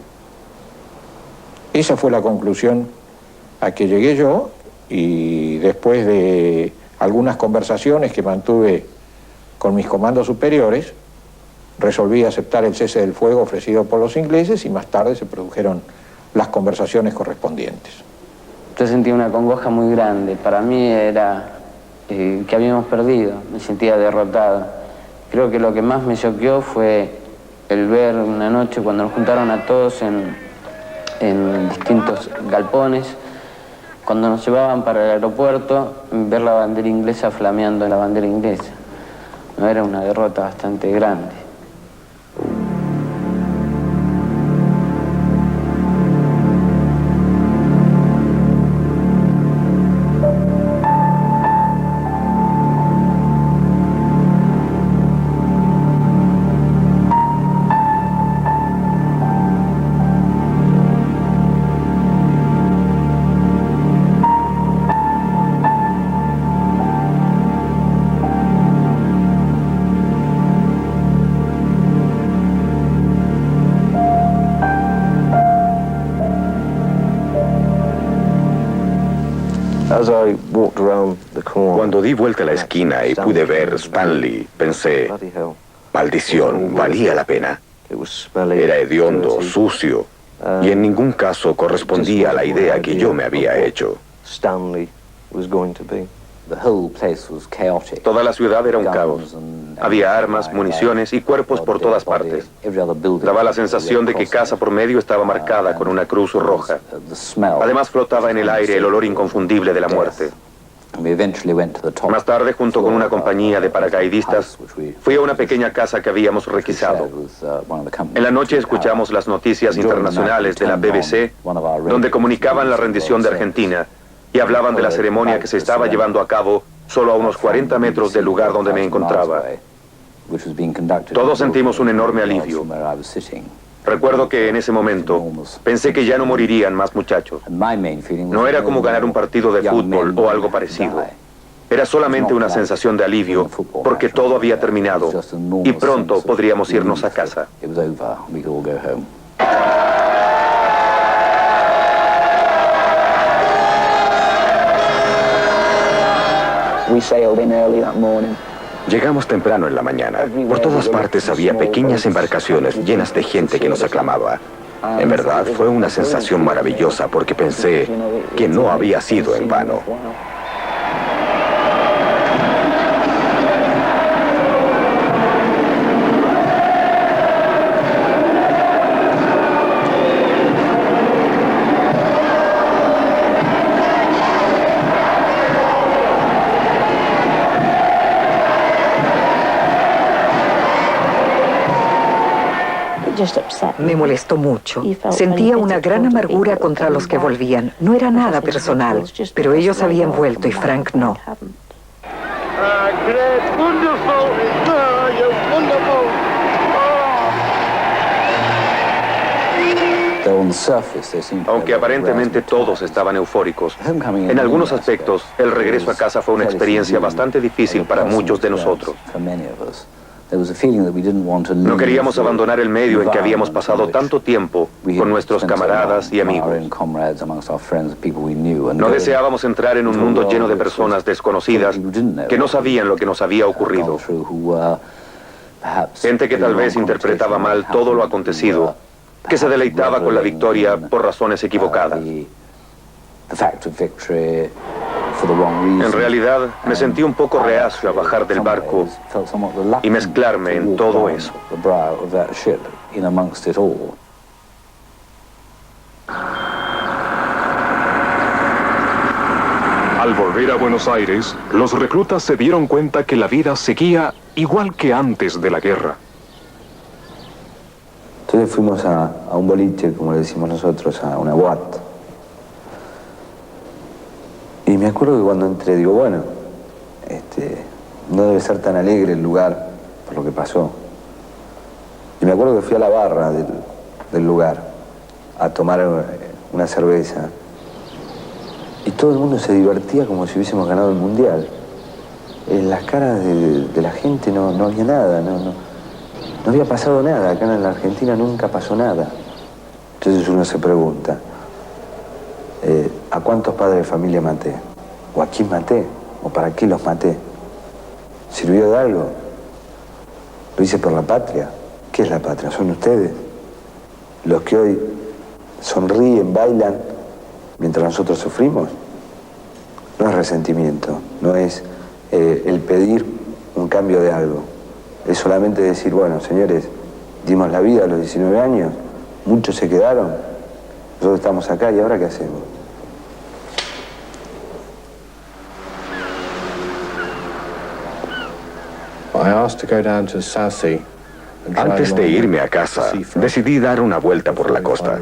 Esa fue la conclusión a que llegué yo, y después de algunas conversaciones que mantuve con mis comandos superiores, resolví aceptar el cese del fuego ofrecido por los ingleses, y más tarde se produjeron las conversaciones correspondientes. Yo sentía una congoja muy grande. Para mí era que habíamos perdido, me sentía derrotado. Creo que lo que más me choqueó fue el ver una noche cuando nos juntaron a todos en distintos galpones, cuando nos llevaban para el aeropuerto, ver la bandera inglesa flameando en la bandera inglesa. No, era una derrota bastante grande. Cuando di vuelta a la esquina y pude ver Stanley, pensé, maldición, valía la pena. Era hediondo, sucio, y en ningún caso correspondía a la idea que yo me había hecho. Toda la ciudad era un caos. Había armas, municiones y cuerpos por todas partes. Daba la sensación de que casa por medio estaba marcada con una cruz roja. Además flotaba en el aire el olor inconfundible de la muerte. Más tarde, junto con una compañía de paracaidistas, fui a una pequeña casa que habíamos requisado. En la noche escuchamos las noticias internacionales de la BBC, donde comunicaban la rendición de Argentina y hablaban de la ceremonia que se estaba llevando a cabo solo a unos 40 metros del lugar donde me encontraba. Todos sentimos un enorme alivio. Recuerdo que en ese momento pensé que ya no morirían más muchachos. No era como ganar un partido de fútbol o algo parecido. Era solamente una sensación de alivio porque todo había terminado y pronto podríamos irnos a casa. Llegamos temprano en la mañana. Por todas partes había pequeñas embarcaciones llenas de gente que nos aclamaba. En verdad fue una sensación maravillosa porque pensé que no había sido en vano. Me molestó mucho. Sentía una gran amargura contra los que volvían. No era nada personal, pero ellos habían vuelto y Frank no. Aunque aparentemente todos estaban eufóricos, en algunos aspectos el regreso a casa fue una experiencia bastante difícil para muchos de nosotros. No queríamos abandonar el medio en que habíamos pasado tanto tiempo con nuestros camaradas y amigos. No deseábamos entrar en un mundo lleno de personas desconocidas que no sabían lo que nos había ocurrido. Gente que tal vez interpretaba mal todo lo acontecido, que se deleitaba con la victoria por razones equivocadas. En realidad, me sentí un poco reacio a bajar del barco y mezclarme en todo eso. Al volver a Buenos Aires, los reclutas se dieron cuenta que la vida seguía igual que antes de la guerra. Entonces fuimos a un boliche, como le decimos nosotros, a una boate. Y me acuerdo que cuando entré, digo, bueno, no debe ser tan alegre el lugar por lo que pasó. Y me acuerdo que fui a la barra del lugar a tomar una cerveza. Y todo el mundo se divertía como si hubiésemos ganado el mundial. En las caras de la gente no había nada, no había pasado nada. Acá en la Argentina nunca pasó nada. Entonces uno se pregunta, ¿a cuántos padres de familia maté? ¿O a quién maté? ¿O para qué los maté? ¿Sirvió de algo? ¿Lo hice por la patria? ¿Qué es la patria? ¿Son ustedes? Los que hoy sonríen, bailan, mientras nosotros sufrimos. No es resentimiento, no es el pedir un cambio de algo. Es solamente decir, bueno, señores, dimos la vida a los 19 años, muchos se quedaron, nosotros estamos acá y ahora ¿qué hacemos? Antes de irme a casa, decidí dar una vuelta por la costa.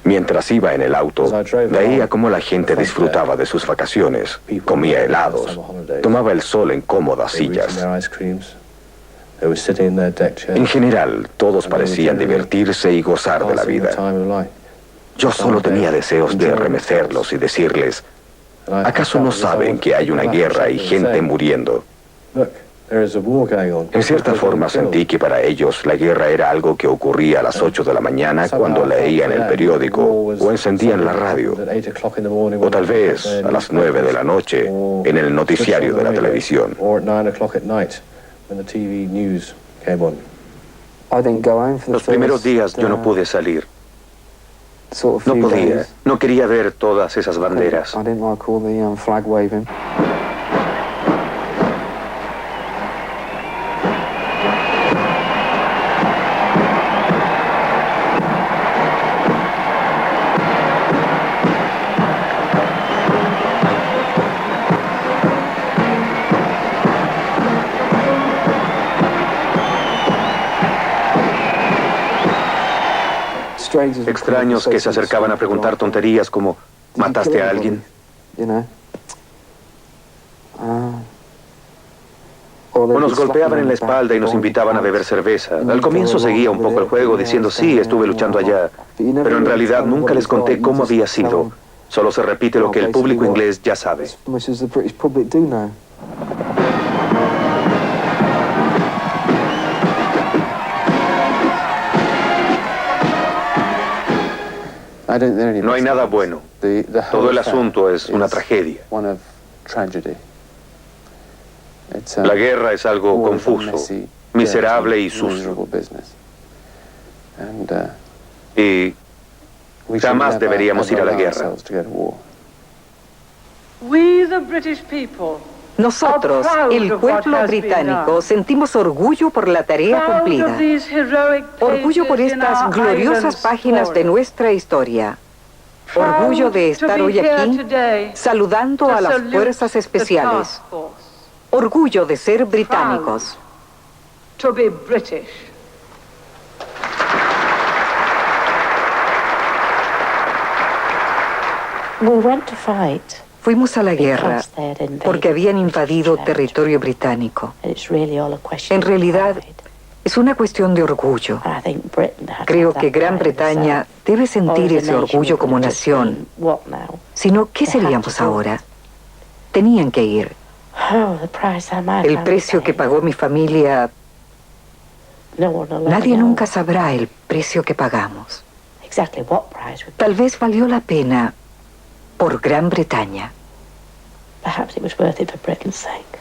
Mientras iba en el auto, veía cómo la gente disfrutaba de sus vacaciones, comía helados, tomaba el sol en cómodas sillas. En general, todos parecían divertirse y gozar de la vida. Yo solo tenía deseos de remecerlos y decirles, ¿acaso no saben que hay una guerra y gente muriendo? En cierta forma sentí que para ellos la guerra era algo que ocurría a las 8 de la mañana cuando leían el periódico o encendían la radio, o tal vez a las 9 de la noche en el noticiario de la televisión. Los primeros días yo no pude salir. No podía, no quería ver todas esas banderas. I didn't like all the flag waving. Extraños que se acercaban a preguntar tonterías como ¿mataste a alguien? O nos golpeaban en la espalda y nos invitaban a beber cerveza. Al comienzo seguía un poco el juego diciendo sí, estuve luchando allá, pero en realidad nunca les conté cómo había sido. Solo se repite lo que el público inglés ya sabe. No hay nada bueno. Todo el asunto es una tragedia. La guerra es algo confuso, miserable y sucio. Y jamás deberíamos ir a la guerra. Nosotros, el pueblo británico, sentimos orgullo por la tarea cumplida, orgullo por estas gloriosas páginas de nuestra historia, orgullo de estar hoy aquí saludando a las fuerzas especiales, orgullo de ser británicos. Fuimos a la guerra porque habían invadido territorio británico. En realidad, es una cuestión de orgullo. Creo que Gran Bretaña debe sentir ese orgullo como nación. Si no, ¿qué seríamos ahora? Tenían que ir. El precio que pagó mi familia... Nadie nunca sabrá el precio que pagamos. Tal vez valió la pena por Gran Bretaña. Perhaps it was worth it for Britain's sake.